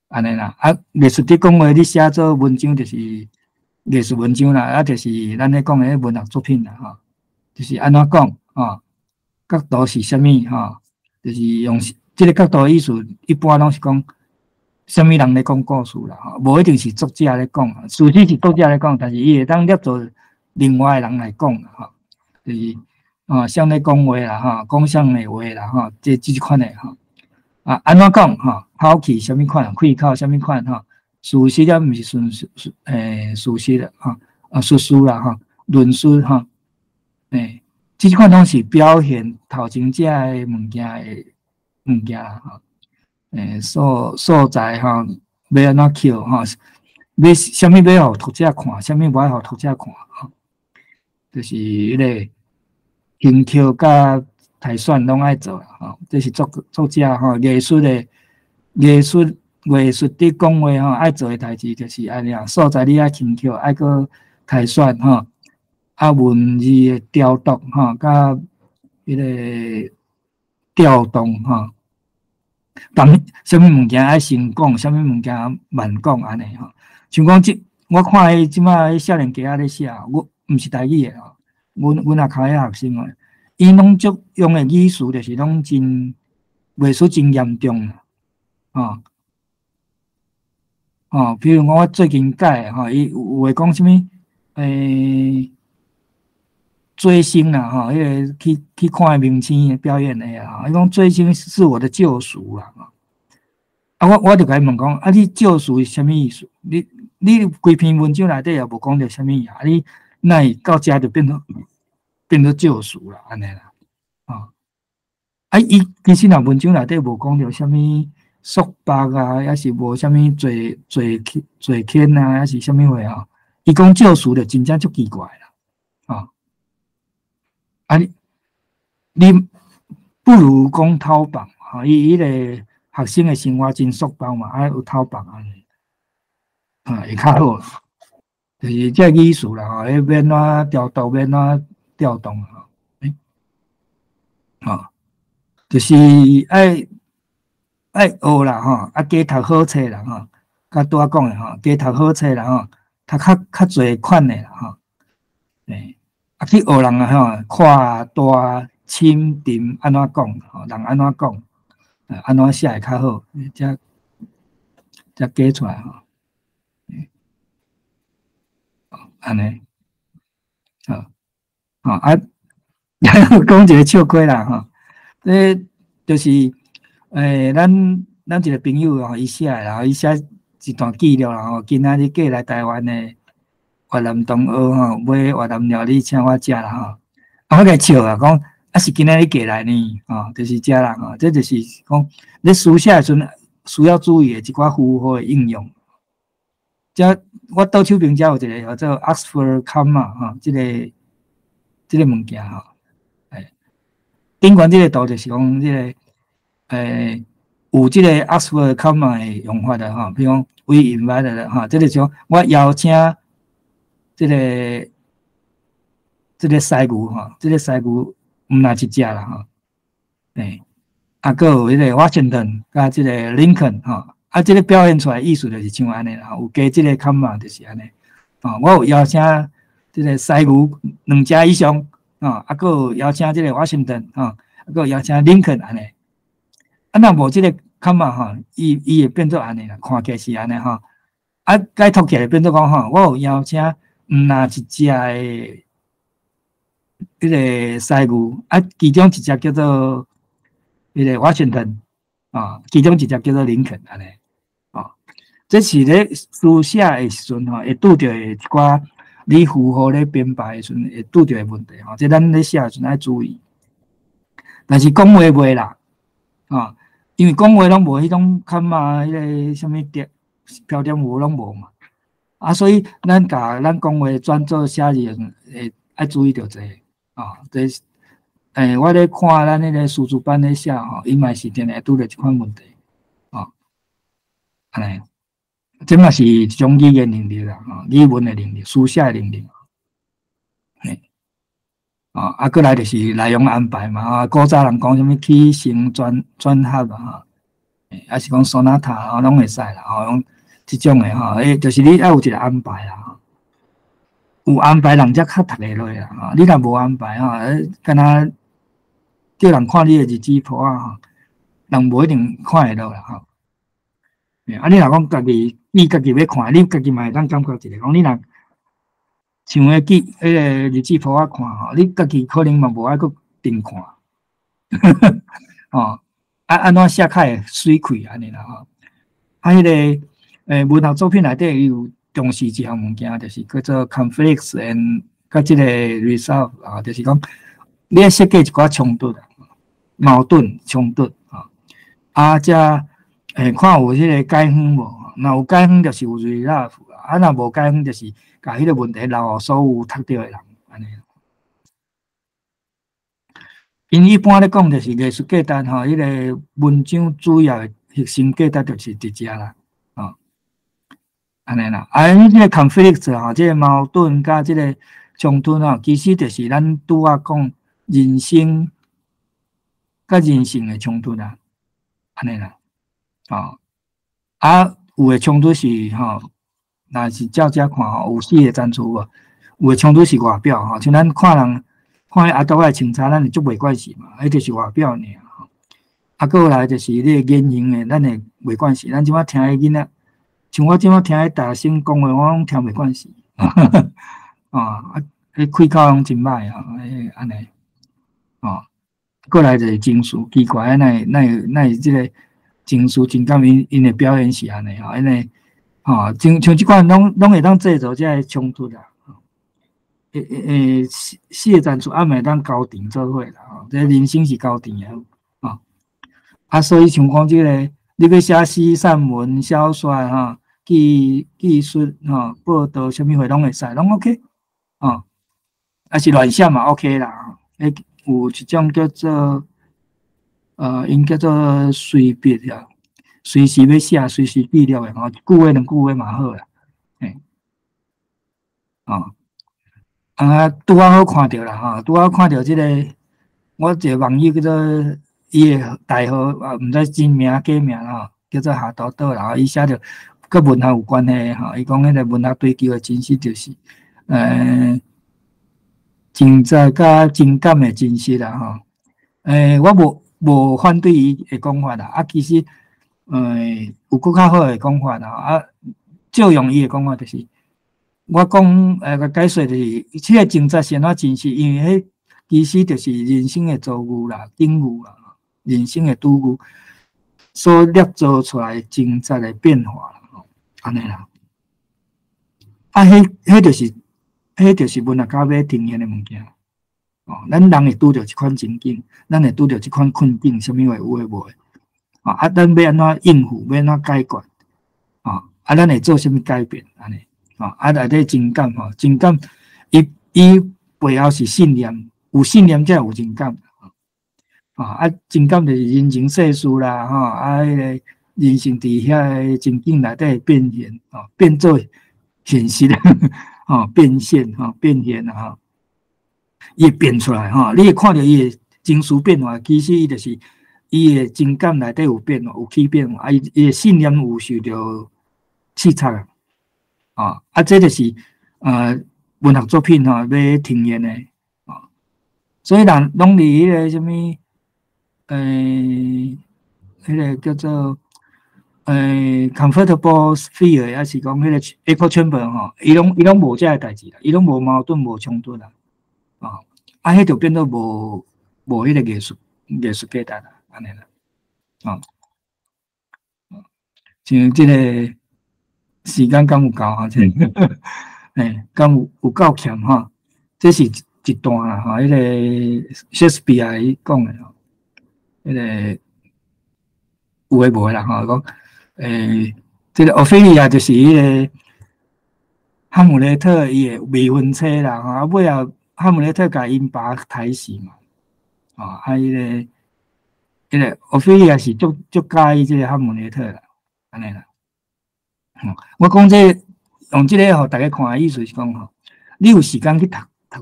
安尼啦艺术的讲话你写做文章就是艺术文章啦就是咱咧讲的文学作品啦就是安怎讲角度是啥物就是用即个角度的意思一般拢是讲啥物人咧讲故事啦无一定是作者咧讲事实是作者咧讲，但是伊会当捏做另外的人来讲就是像咧讲话啦讲啥的话啦这款的安怎讲口气啥物款开口啥物款事实也毋是事实啦事实啦论述这款拢是表现头前遮的物件啦所在要安怎扣要啥物要互读者看，啥物无爱互读者看就是迄个轻扣甲台选拢爱做啦这是作者艺术的讲话爱做的代志就是安尼所在你爱轻扣爱个台选文字的调度甲迄个调动当啥物物件爱先讲，啥物物件慢讲安尼像讲我看伊即马迄少年家仔咧写，我毋是台语诶吼，阮也考迄学生诶，伊拢足用诶语词，就是拢真袂输真严重啦，吼。哦，比如我最近改吼，伊有会讲啥物？追星啦，吼，迄个去看明星表演诶啊，伊讲追星是我的救赎啦，啊，我就甲伊问讲，啊，你救赎是啥物意思？你规篇文章内底也无讲着啥物啊？你那到遮就变做救赎啦，安尼啦，哦，啊，伊其实若文章内底无讲着啥物束缚啊，还是无啥物罪愆啊，还是啥物话吼？伊讲救赎就真正足奇怪啦，哦，啊你不如讲偷绑吼，伊迄个学生的生活真束缚嘛，啊有偷绑安尼，啊会较好，就是这意思啦吼，迄免怎调度，免怎调动吼，吼，就是爱学啦吼，啊加读好册啦吼，甲拄仔讲诶吼，加读好册啦吼，读较侪款诶啦吼，诶，啊去学人啊吼，跨大深沉安怎讲吼，人安怎讲，安怎写会较好，才加出来吼，安尼，吼，吼啊，讲一个笑话啦吼，就是咱一个朋友吼，伊写啦，伊写一段记录啦吼，今仔日过来台湾诶越南同学吼，买越南料理请我食啦吼，啊，我甲伊笑啊，讲啊是今仔日过来呢，吼，就是遮啦吼，这就是讲咧书写诶时阵需要注意诶一寡符号诶应用。遮我倒手边遮有一个叫做 Oxford Comma 吼，即个物件吼，顶悬即个图就是讲即个有即个 Oxford Comma 诶用法的吼，比如讲 We invited 吼，即个像我邀请即个师牛吼，即个师牛毋若一只啦吼，啊，搁有迄个 Washington 甲即个 Lincoln 吼，啊，即个表现出来意思就是像安尼啦，有加即个 comma 就是安尼，哦，我有邀请即个师牛2只以上，哦，啊，搁有邀请即个 Washington 吼，啊，搁有邀请 Lincoln 安尼，啊，若无即个 comma 吼，伊会变做安尼啦，看起来是安尼吼，啊，解读起来变做讲吼，我有邀请毋若一只诶迄个师牛，啊，其中一只叫做迄个 Washington 啊，其中一只叫做林肯安尼，哦，这是咧书写诶时阵吼，会拄着一寡你符号咧编排诶时阵会拄着诶问题吼，即咱咧写诶时阵爱注意。但是讲话袂啦，啊，因为讲话拢无迄种看嘛，迄个什么点标点符拢无嘛，啊，所以咱甲咱讲话转做写字诶，爱注意着这个啊，这。我咧看咱迄个师资班咧写吼，伊嘛是定会拄着即款问题，哦，安尼，这嘛是一种语言能力啦，吼，语文的能力、书写的能力，嘿，哦，啊，过来就是内容安排嘛，啊，古早人讲什么起承转合啊，吼，还是讲索纳塔吼，拢会使啦，吼，用即种的吼，就是你要有一个安排啦，吼，有安排人才较读得落啦，吼，你若无安排吼，敢若。叫人看你的日子谱啊，吼，人无一定看会到啦，吼。啊，你若讲家己要看，你家己嘛会当感觉一下，讲你若像迄个日子谱啊看吼，你家己可能嘛无爱去定看，吼，啊，安怎写较会水气安尼啦，吼。啊，迄个文学作品内底有重视一项物件，就是叫做 conflicts and 甲即个 result 啊，就是讲。你要设计一寡冲突、矛盾、冲突啊，才看有迄个解方无？若有解方，就是有 result 啊；若无解方，就是把迄个问题留互所有读到的人安尼。因一般咧讲，就是艺术价值吼，迄个文章主要的核心价值就是伫遮啦，哦，安尼啦。啊，迄个 conflict 吼，即个矛盾甲即个冲突吼，其实就是咱拄仔讲。人生甲人性的冲突啦，安尼啦，哦，啊，有诶冲突是吼，若是照遮看吼，有4个战术无，有诶冲突是外表吼，像咱看人看阿斗仔穿插，咱会足袂惯势嘛，迄就是外表尔吼。啊，过来就是你诶言行诶，咱会袂惯势。咱即摆听迄囡仔，像我即摆听迄大声讲话，我拢听袂惯势。啊，迄开口拢真歹吼，安尼，哦，过来就是情绪奇怪，那会即个情绪情感因诶表现是安尼吼，因为吼，像即款拢会当制造遮个冲突啦。4个战术暗会当交谈做伙啦，吼，这人生是交谈诶，吼。啊，所以像讲即个，你要写诗、散文、小说吼，技术吼，报道啥物货拢会使，拢 OK， 吼。啊是乱写嘛 OK 啦，迄有一种叫做因叫做随笔啊，随时要写，随时记录诶吼，一句话2句话嘛好啦，嘿，哦。啊，拄好看到啦吼，拄好看到即个，我一个网友叫做伊诶代号啊，毋知真名假名啦，叫做夏豆豆啦，伊写着甲文学有关系吼，伊讲迄个文学追求诶真实就是情在甲情感诶真实啦吼。我无反对伊诶讲法啦，啊，其实有搁较好诶讲法啦，啊，照用伊诶讲法就是。我讲个解说就是，即个情节是安怎真实，因为迄其实就是人生诶遭遇啦、境遇啦，人生诶拄遇所捏造出来情节诶变化啦，吼，安尼啦。啊，迄就是文学家要呈现诶物件。哦，咱人会拄着即款情景，咱会拄着即款困境，啥物话有诶无诶？啊，咱要安怎应付，要安怎解决？啊，咱会做啥物改变？安尼。啊，内底情感吼，情感伊背后是信念，有信念才有情感。啊，情感就是人情世事啦，吼，啊，迄个人生伫遐个情境内底变现，变做现实，变现，变现啊，吼，伊会变出来，你会看到伊个情绪变化，其实伊就是伊个情感内底有变化，有起变化，啊，伊个信念有受到刺激啊。这就是文学作品要呈现的啊。所以人拢伫迄个什么迄个叫做comfortable sphere， 还是讲迄个 echo chamber 吼，伊拢无遮个代志啦，伊拢无矛盾无冲突啦，迄就变做无迄个艺术价值啦，安尼啦，像即个时间敢有够哈，敢有够欠哈，这是一段啦哈，迄个 Shakespeare 讲的吼，迄个有诶无诶啦吼，讲这个奥菲利亚就是迄个哈姆雷特伊诶未婚妻啦，吼，尾后哈姆雷特甲因爸抬死嘛，迄个奥菲利亚是足介意即个哈姆雷特啦，安尼啦。我讲这用这个互大家看的意思是讲吼，你有时间去读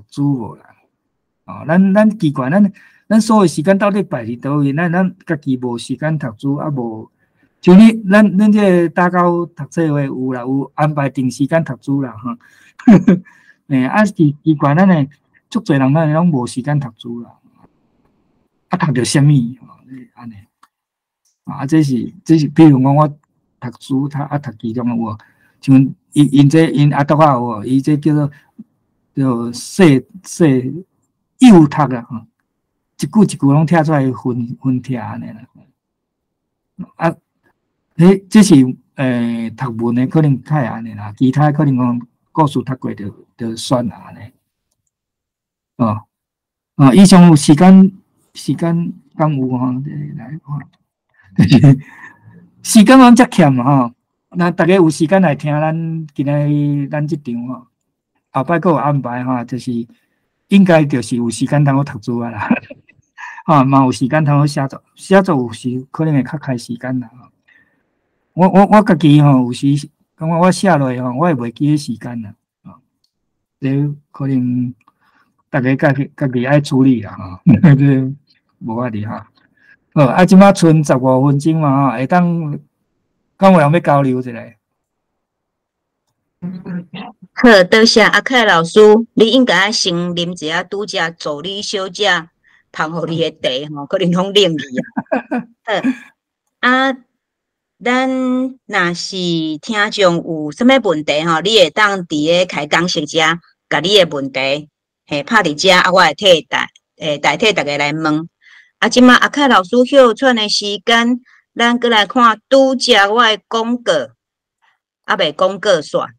书无啦？咱奇怪，咱所有时间到底摆伫倒位？咱家己无时间读书，啊无像咱这个大高读册话有啦，有安排定时间读书啦，哈。啊奇怪，咱诶足侪人咱拢无时间读书啦，啊读着啥物？安尼这是比如讲我读书，读其中有无？像因阿德啊有无？伊这叫做幼读啦，吼，一句一句拢听出来分听安尼啦。这是读文的可能较会安尼啦，其他可能讲故事读过就算啦安尼。以上有时间敢有吼？来看，时间咱则欠吼。那大家有时间来听咱今日咱这场吼，后摆阁有安排吼，就是应该就是有时间通好读书啊啦，嘛有时间通好写作有时可能会较开时间啦。我家己吼有时感觉我写落吼，我会袂记时间啦，这可能大家家己爱处理啦，这无法度哈。好，即马剩15分钟嘛，会当。敢有人要交流一下？好，多谢阿凯老师，你应该先啉一下拄则助理小姐芳互你的茶吼，可能拢冷去啊。好，啊，咱若是听众有啥物问题吼，你会当伫咧开讲室遮，甲你的问题嘿拍伫遮，啊，我会代替大家来问。啊，即马阿凯老师休喘的时间，咱过来看拄则我的广告，啊，未广告煞。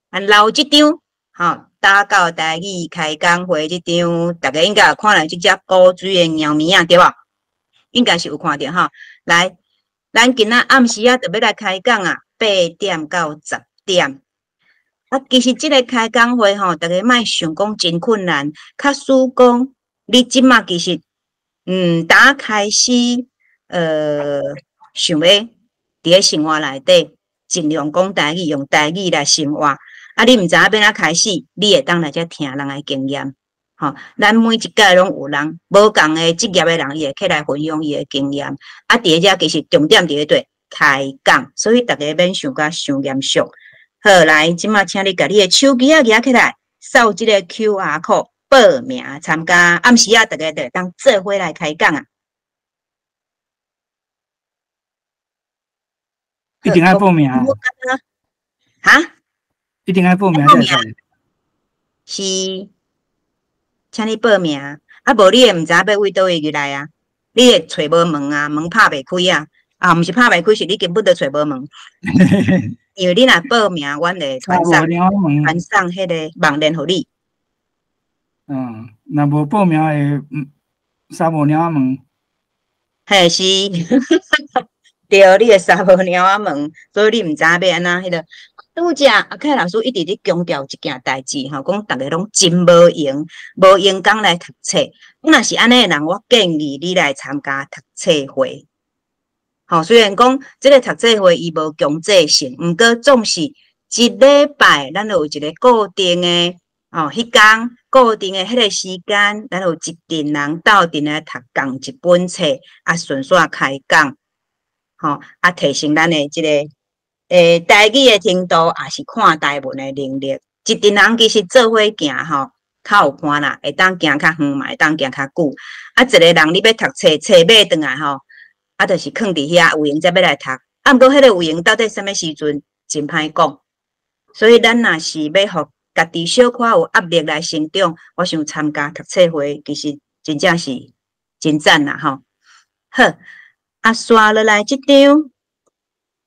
啊，老即张，吼，打到台语开讲会即张，大家应该有看到即只古水的猫咪啊，对无？应该是有看到吼。来，咱今仔暗时啊，就要来开讲啊，8点到10点。啊，其实即个开讲会吼，大家莫想讲真困难，较使讲你即马其实，打开始，想要伫咧生活内底，尽量讲台语，用台语来生活。啊，你毋知影要哪开始，你会当来遮听人诶经验，吼，咱每一届拢有人无共诶职业诶人，伊会起来分享伊诶经验。啊，伫咧遮其实重点伫咧对开讲，所以大家免想甲伤严肃。好，来，即马请你甲你诶手机啊举起来，扫即个 QR code 报名参加。暗时啊，大家就会当做伙来开讲啊。一定要报名啊！哈？一定要报名才会使。是，请你报名。啊，无你会毋知影要为倒位入来啊？你会找无门啊？门拍袂开啊？啊，毋是拍袂开，是你根本就找无门。因为你若报名，阮会传送迄个网链互你。若无报名会三无鸟仔门。嘿，是。对，你会三无鸟仔门，所以你毋知影要安那迄个。拄则阿凯老师一直咧强调一件代志吼，讲逐个拢真无用，无用讲来读册。若是安尼诶人，我建议你来参加读册会。吼，虽然讲即个读册会伊无强制性，毋过总是一礼拜咱有一个固定诶，迄工固定诶迄个时间，咱有一群人斗阵来读共一本册，啊，顺续开讲，吼，啊，提升咱诶即个。台语的程度，也是看台文的能力。一群人其实做伙行吼，较有伴啦，会当行较远嘛，会当行较久。啊，一个人你要读册，册买转来吼，啊，就是囥伫遐有闲才要来读。啊，毋过迄个有闲到底什么时阵，真歹讲。所以咱若是要互家己小可有压力来成长，我想参加读册会，其实真正是真赞啦吼。好，啊，刷落来即张。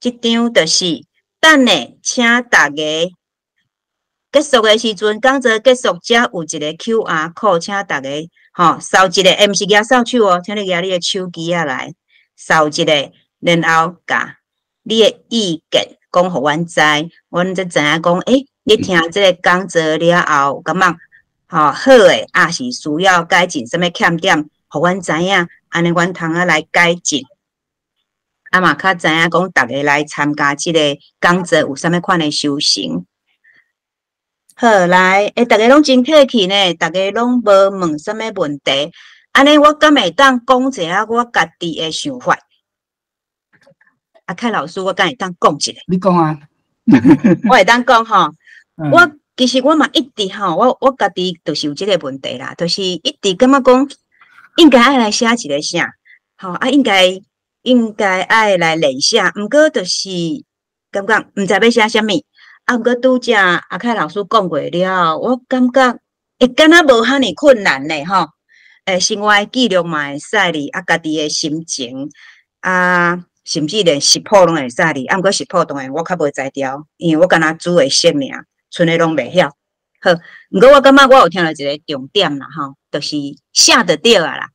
即张就是等下，请大家结束的时阵，讲座结束则有一个 QR code， 请大家吼扫一个，毋是举扫帚哦，请你举你的手机仔来扫一个，然后甲你的意见讲互阮知，阮才知影讲，你听即个讲座了后，感觉好诶，啊是需要改进什么欠点，互阮知影，安尼阮通来改进。啊嘛，较知影讲，逐个来参加即个讲座有啥物款的修行。好，来，逐个拢真客气呢，逐个拢无问啥物问题。安尼，我敢会当讲一下我家己的想法。阿凯老师，我敢会当讲一下。你讲啊。我会当讲吼，我其实我嘛一直吼，我家己就是有即个问题啦，就是一直感觉讲，应该爱来写一个啥，吼啊，应该爱来练写，毋过就是感觉毋知要写啥物。啊，毋过拄则阿凯老师讲过了，我感觉会敢若无遐尼困难呢吼。生活记录嘛会使哩，啊，家己的心情啊，甚至连食谱拢会使哩。啊，毋过食谱当然我较袂知调，因为我敢若煮会熟尔，剩诶拢袂晓。好，毋过我感觉我有听到一个重点啦吼，就是写得着啊啦。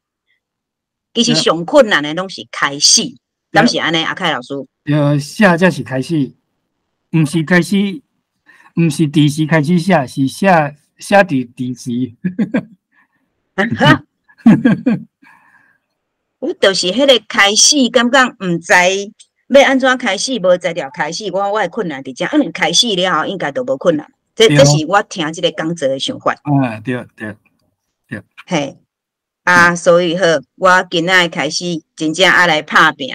其实上困难的拢是开始，敢是安尼？阿凯老师，写才是开始，毋是开始，毋是第时开始写，是写伫第时。我就是迄个开始，感觉毋知要安怎开始，无知了开始，我的困难伫遮。开始了后，应该都无困难。这是我听即个讲座的想法。对。嘿。啊，所以好，我今仔开始真正爱来拍拼。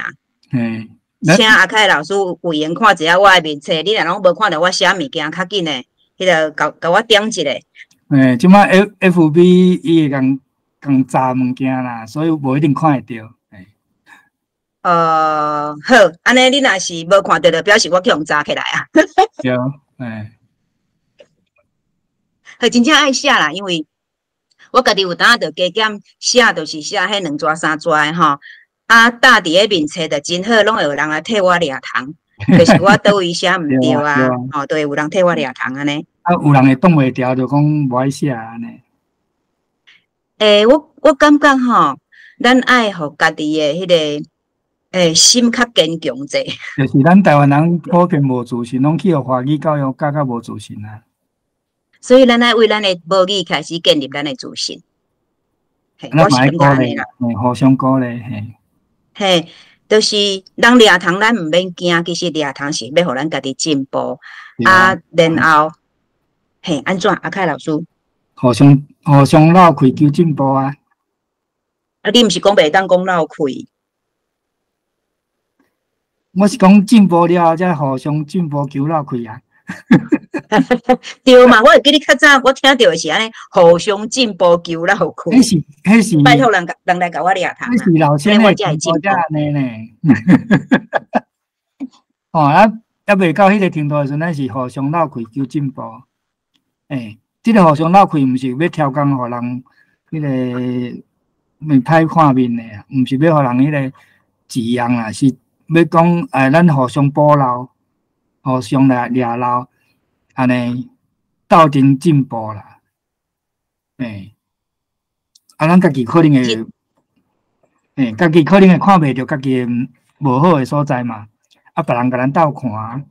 请阿凯老师有闲看一下我的面册，你若拢无看到我写物件，较紧诶，迄个甲我点一下。即摆 FB 伊会共炸物件啦，所以无一定看会到。好，安尼你若是无看到，就表示我去互炸起来啊。对，好，真正爱写啦，因为我家己有当着加减写，就是写迄2纸3纸诶吼。啊，搭伫个面册就真好，拢会有人来替我掠糖，就是我倒位写毋对啊，吼，都会有人替我掠糖安尼。啊，有人会挡袂牢，就讲无爱写安尼。我感觉吼，咱爱互家己诶迄个心较坚强者。就是咱台湾人普遍无自信，拢去互华语教育教到无自信啊。所以咱爱为咱诶母语开始建立咱诶自信。我是咁讲咧，互相鼓励，嘿，就是人掠糖，咱毋免惊，其实掠糖是要互咱家己进步啊。然后，安怎？阿凯老师，互相闹开求进步啊！啊，你毋是讲袂当讲闹开？我是讲进步了后，才互相进步求闹开啊！对嘛？我会记你较早我听到的是安尼，互相进步求闹开。迄是拜托人来甲我掠糖啊！迄是老先的进步才安尼呢。啊，还未到迄个程度的时阵，咱是互相闹开求进步。即个互相闹开，毋是要挑工互人迄个歹看面的啊，毋是要互人迄个滋样啦，是要讲咱互相补漏，互相来掠漏，安尼斗阵进步啦。咱家己可能会，家己可能会看袂到家己无好的所在嘛，别人甲咱斗看。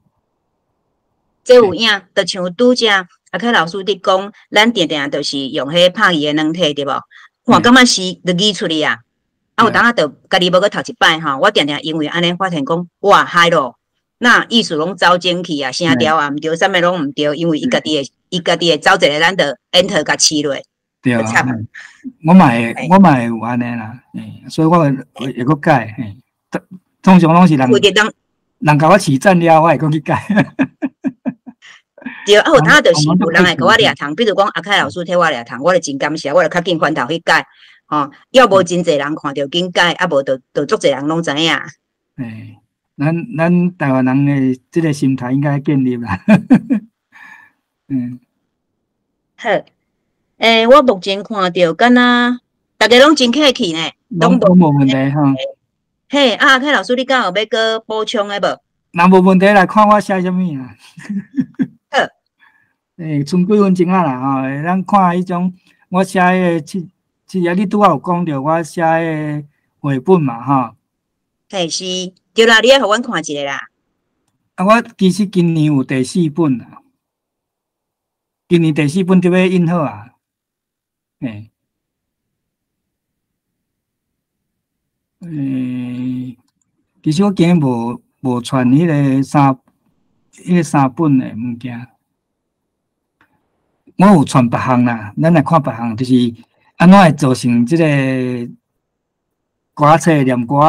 这有影，就像拄则阿凯老师伫讲，咱定定就是用迄拍伊的软体，对无？看感觉是就语出嚟啊！有当就家己无去读一摆吼，我定定因为安尼发现讲，哇嗨咯，那意思拢走进去啊，声调也毋对，啥物拢毋对，因为伊家己会走一个，咱就 enter 甲试落。对啊，我嘛会有安尼啦，所以我会搁改，通常拢是人甲我起赞了，我会搁去改。对，有当就是有人来甲我掠糖，比如讲阿凯老师替我掠糖，我就真感谢，我就较紧翻头去改。要无真侪人看到紧改，啊无就足侪人拢知影。咱台湾人的这个心态应该建立啦。好。我目前看到，敢若大家拢真客气呢，拢无问题哈。阿凯老师，你敢有要搁补充的无？若无问题来看我写啥物啊？好。剩几分钟啊啦咱看迄种我写的你拄仔有讲到我写的绘本嘛是，对啦，你爱互阮看一个啦。我其实今年有第4本啦，今年第4本就要印好啊。其实我今日无传迄个3本的物件，我有传别项啦。咱来看别项，就是安怎会造成即个歌册、念歌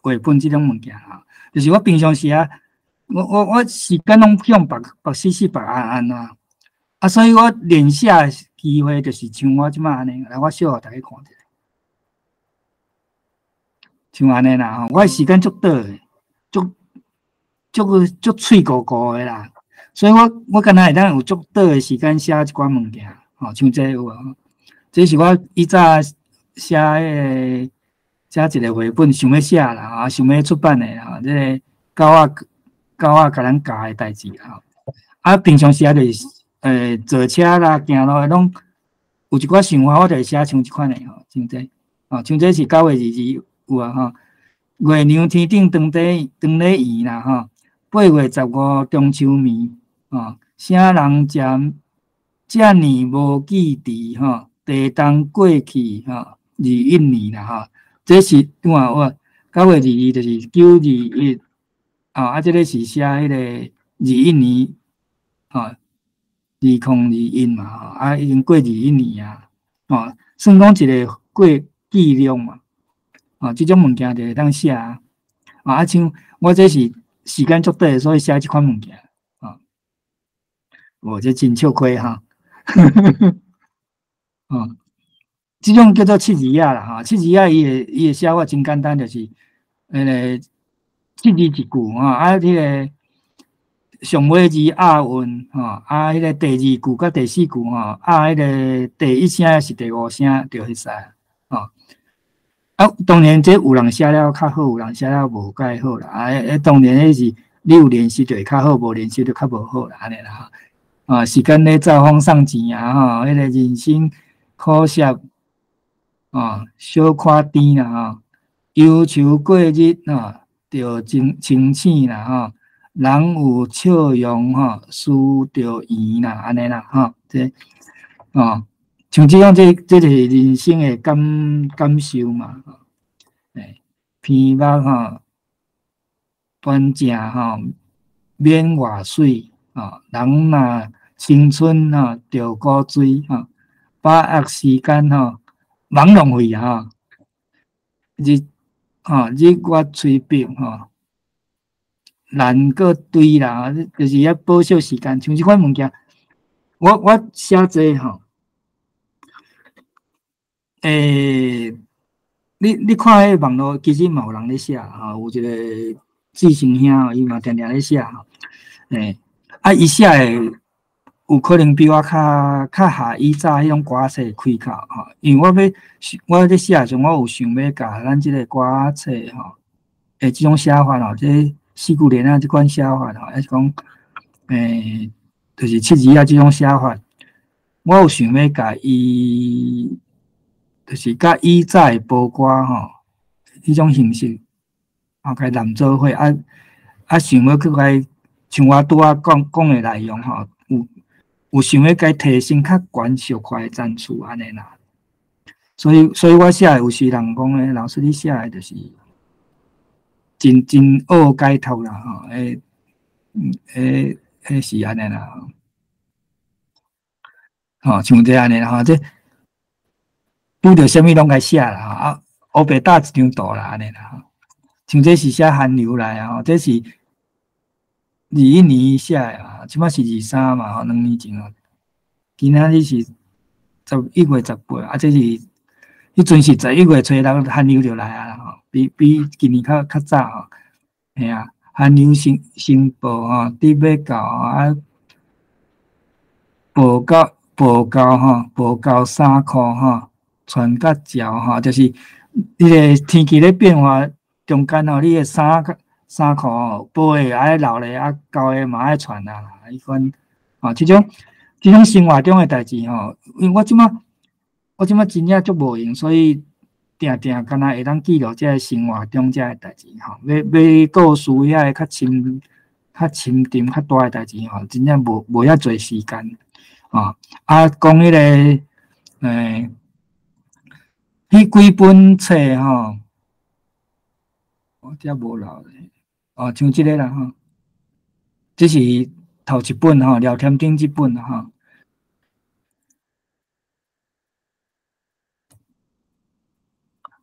绘本即种物件就是我平常时我时间拢用别死别安所以我连写机会就是像我即摆安尼，来我小互大家看者。像安尼啦我时间足短的，足脆糊糊的啦，所以我敢若会当有足短的时间写一寡物件，像这有这是我以早写一个绘本想要写啦，想要出版的这个狗仔甲咱教的代志平常时就是坐车啦、行路拢有一寡想法，我就会写像即款的像这像这是9月22有月亮天顶长咧圆啦8月15中秋暝啥人遮年无记伫地动过去21年啦这是我9月22就是921这个是写迄个21年2021嘛已经过21年算讲一个过记录嘛。这种物件就会当写啊，像我这是时间足短，所以写即款物件啊，我这真笑亏哈。哦，这种叫做七字仔啦，哈，七字仔伊的写法真简单，就是七字一句哈，啊，迄个上尾字押韵哈，啊，迄个第二句甲第四句哈，啊，迄个第一声是第五声，就迄使啊。啊，当然这有人写了较好，有人写了无介好啦。啊，当然迄是你有练习就会较好，无练习就较无好啦，安尼啦。啊，时间咧走风送钱啊，吼，迄个人生苦涩啊，小看甜啦，吼，忧愁过日啊，着清醒啦，吼，人有笑容吼，思着圆啦，安尼啦，吼，这哦，像这样这就是人生的感受嘛，诶，鼻目吼，端正吼，免外水啊，人若青春吼，着古锥吼，把握时间吼，忙浪费吼，日月吹冰吼，难个堆啦，就是要保守时间，像这款物件，我写这吼。你看迄网络，其实嘛有人咧写哈，有一个志成兄，伊嘛定定咧写哈。伊写诶有可能比我较下以早迄种歌册开口哈，因为我咧写时，我有想要甲咱即个歌册吼，即种写法吼，即四句联啊，即款写法吼，还是讲就是七字啊，即种写法，我有想要甲伊。就是甲以早的播歌吼，迄种形式，甲南做伙想要去甲像我拄仔讲的内容吼，有想要甲提升较悬俗快的赞助安尼啦。所以我写有时人讲咧，老师你写的就是真恶解脱啦吼，是安尼啦，吼，像这安尼啦吼，这。拄着啥物拢该写啦，啊，黑白打一张图啦，安尼啦，像这是写韩流来啊，这是21年写的啊，即摆是23嘛，吼，2年前哦，今仔日是11月18啊，这是迄阵是11月初6韩流就来啊，吼，比今年较早吼，嘿啊，韩流新报吼，伫要到啊，报到衫裤吼。穿甲潮吼，就是你个天气咧变化中间吼，你个衫裤吼，薄的爱留咧，啊厚的嘛爱穿啊，迄款吼，即种生活中的代志吼，因为我即摆真正足无闲，所以定敢若会当记录这生活中这代志吼，要告诉遐个较深沉、较大的代志吼，真正无遐侪时间吼，啊，讲迄个迄几本册吼，我遮无留咧。哦，像即个啦吼，这是头一本吼，聊天顶即本吼。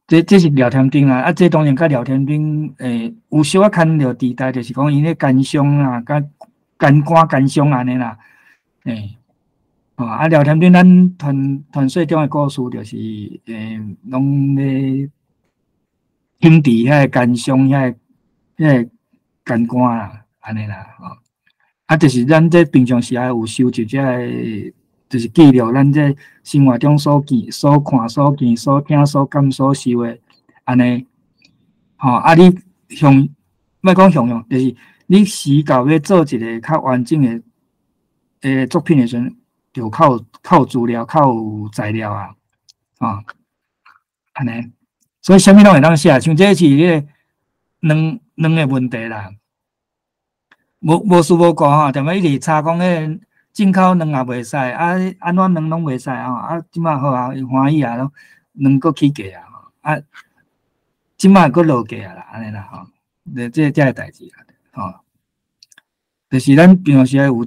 这是聊天顶啦，啊，这当然甲聊天顶有小可牵着地带，就是讲因咧感伤啊，甲感官感伤安尼啦，啊，聊天顶咱团队中的故事，就是拢咧兄弟遐感伤遐感官啦，安尼啦，啊，就是咱这平常时也有收集这个，就是记录咱这生活中所见、所看、所见、所听、所感、所受的，安尼，啊，你莫讲用，就是你时到要做一个较完整的作品的时阵，就靠资料、靠材料啊，安尼，所以啥物拢会当写，像这是迄个两个问题啦。无事无干吼，踮咧一直查讲迄进口卵也袂使，啊，安怎卵拢袂使吼，啊，即摆好啊，欢喜啊，卵搁起价啊，啊，即摆搁落价啦，安尼啦吼，这个代志啦，吼，就是咱平常时有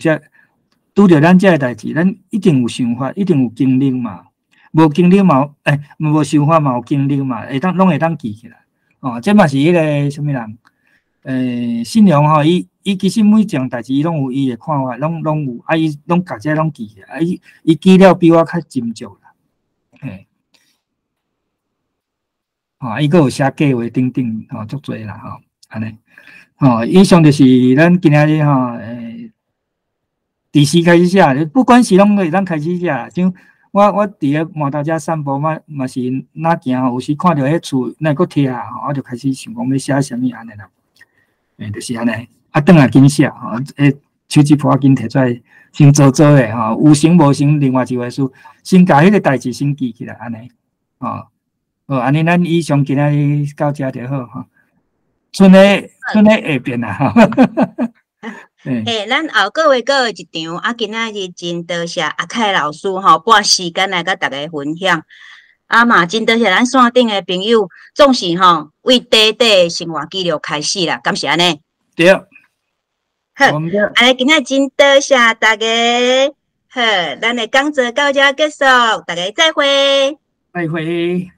拄着咱这个代志，咱一定有想法，一定有经历嘛，无经历嘛，无想法嘛，有经历嘛，拢会当记起来，哦，这嘛是迄个什么人？信用吼，伊其实每件代志伊拢有伊的看法，拢有，啊伊拢家姐拢记起来，伊记了比我较斟酌啦，嘿，吼，伊个有写计划等等，吼，足多啦，吼，安尼，吼，以上就是咱今仔日吼，第时开始写，不管是拢会咱开始写，像我伫咧码头遮散步嘛是哪行，有时看到迄厝那个贴啊，我就开始想讲要写啥物安尼啦，就是安尼，啊，转来紧写吼，手指蹛紧摕出来，先做诶吼，有成无成另外一回事，先甲迄个代志先记起来安尼，吼，好，安尼咱以上今仔日到遮就好吼，剩诶下边啦吼。咱后个月阁有一场，啊，今仔日真多谢阿凯老师吼，拨时间来甲大家分享。啊嘛，真多谢咱线顶的朋友，总是吼为短短生活记录开始啦，感谢安尼。对。好，安尼今仔真多谢大家。好，咱的讲座到遮结束，大家再会。再会。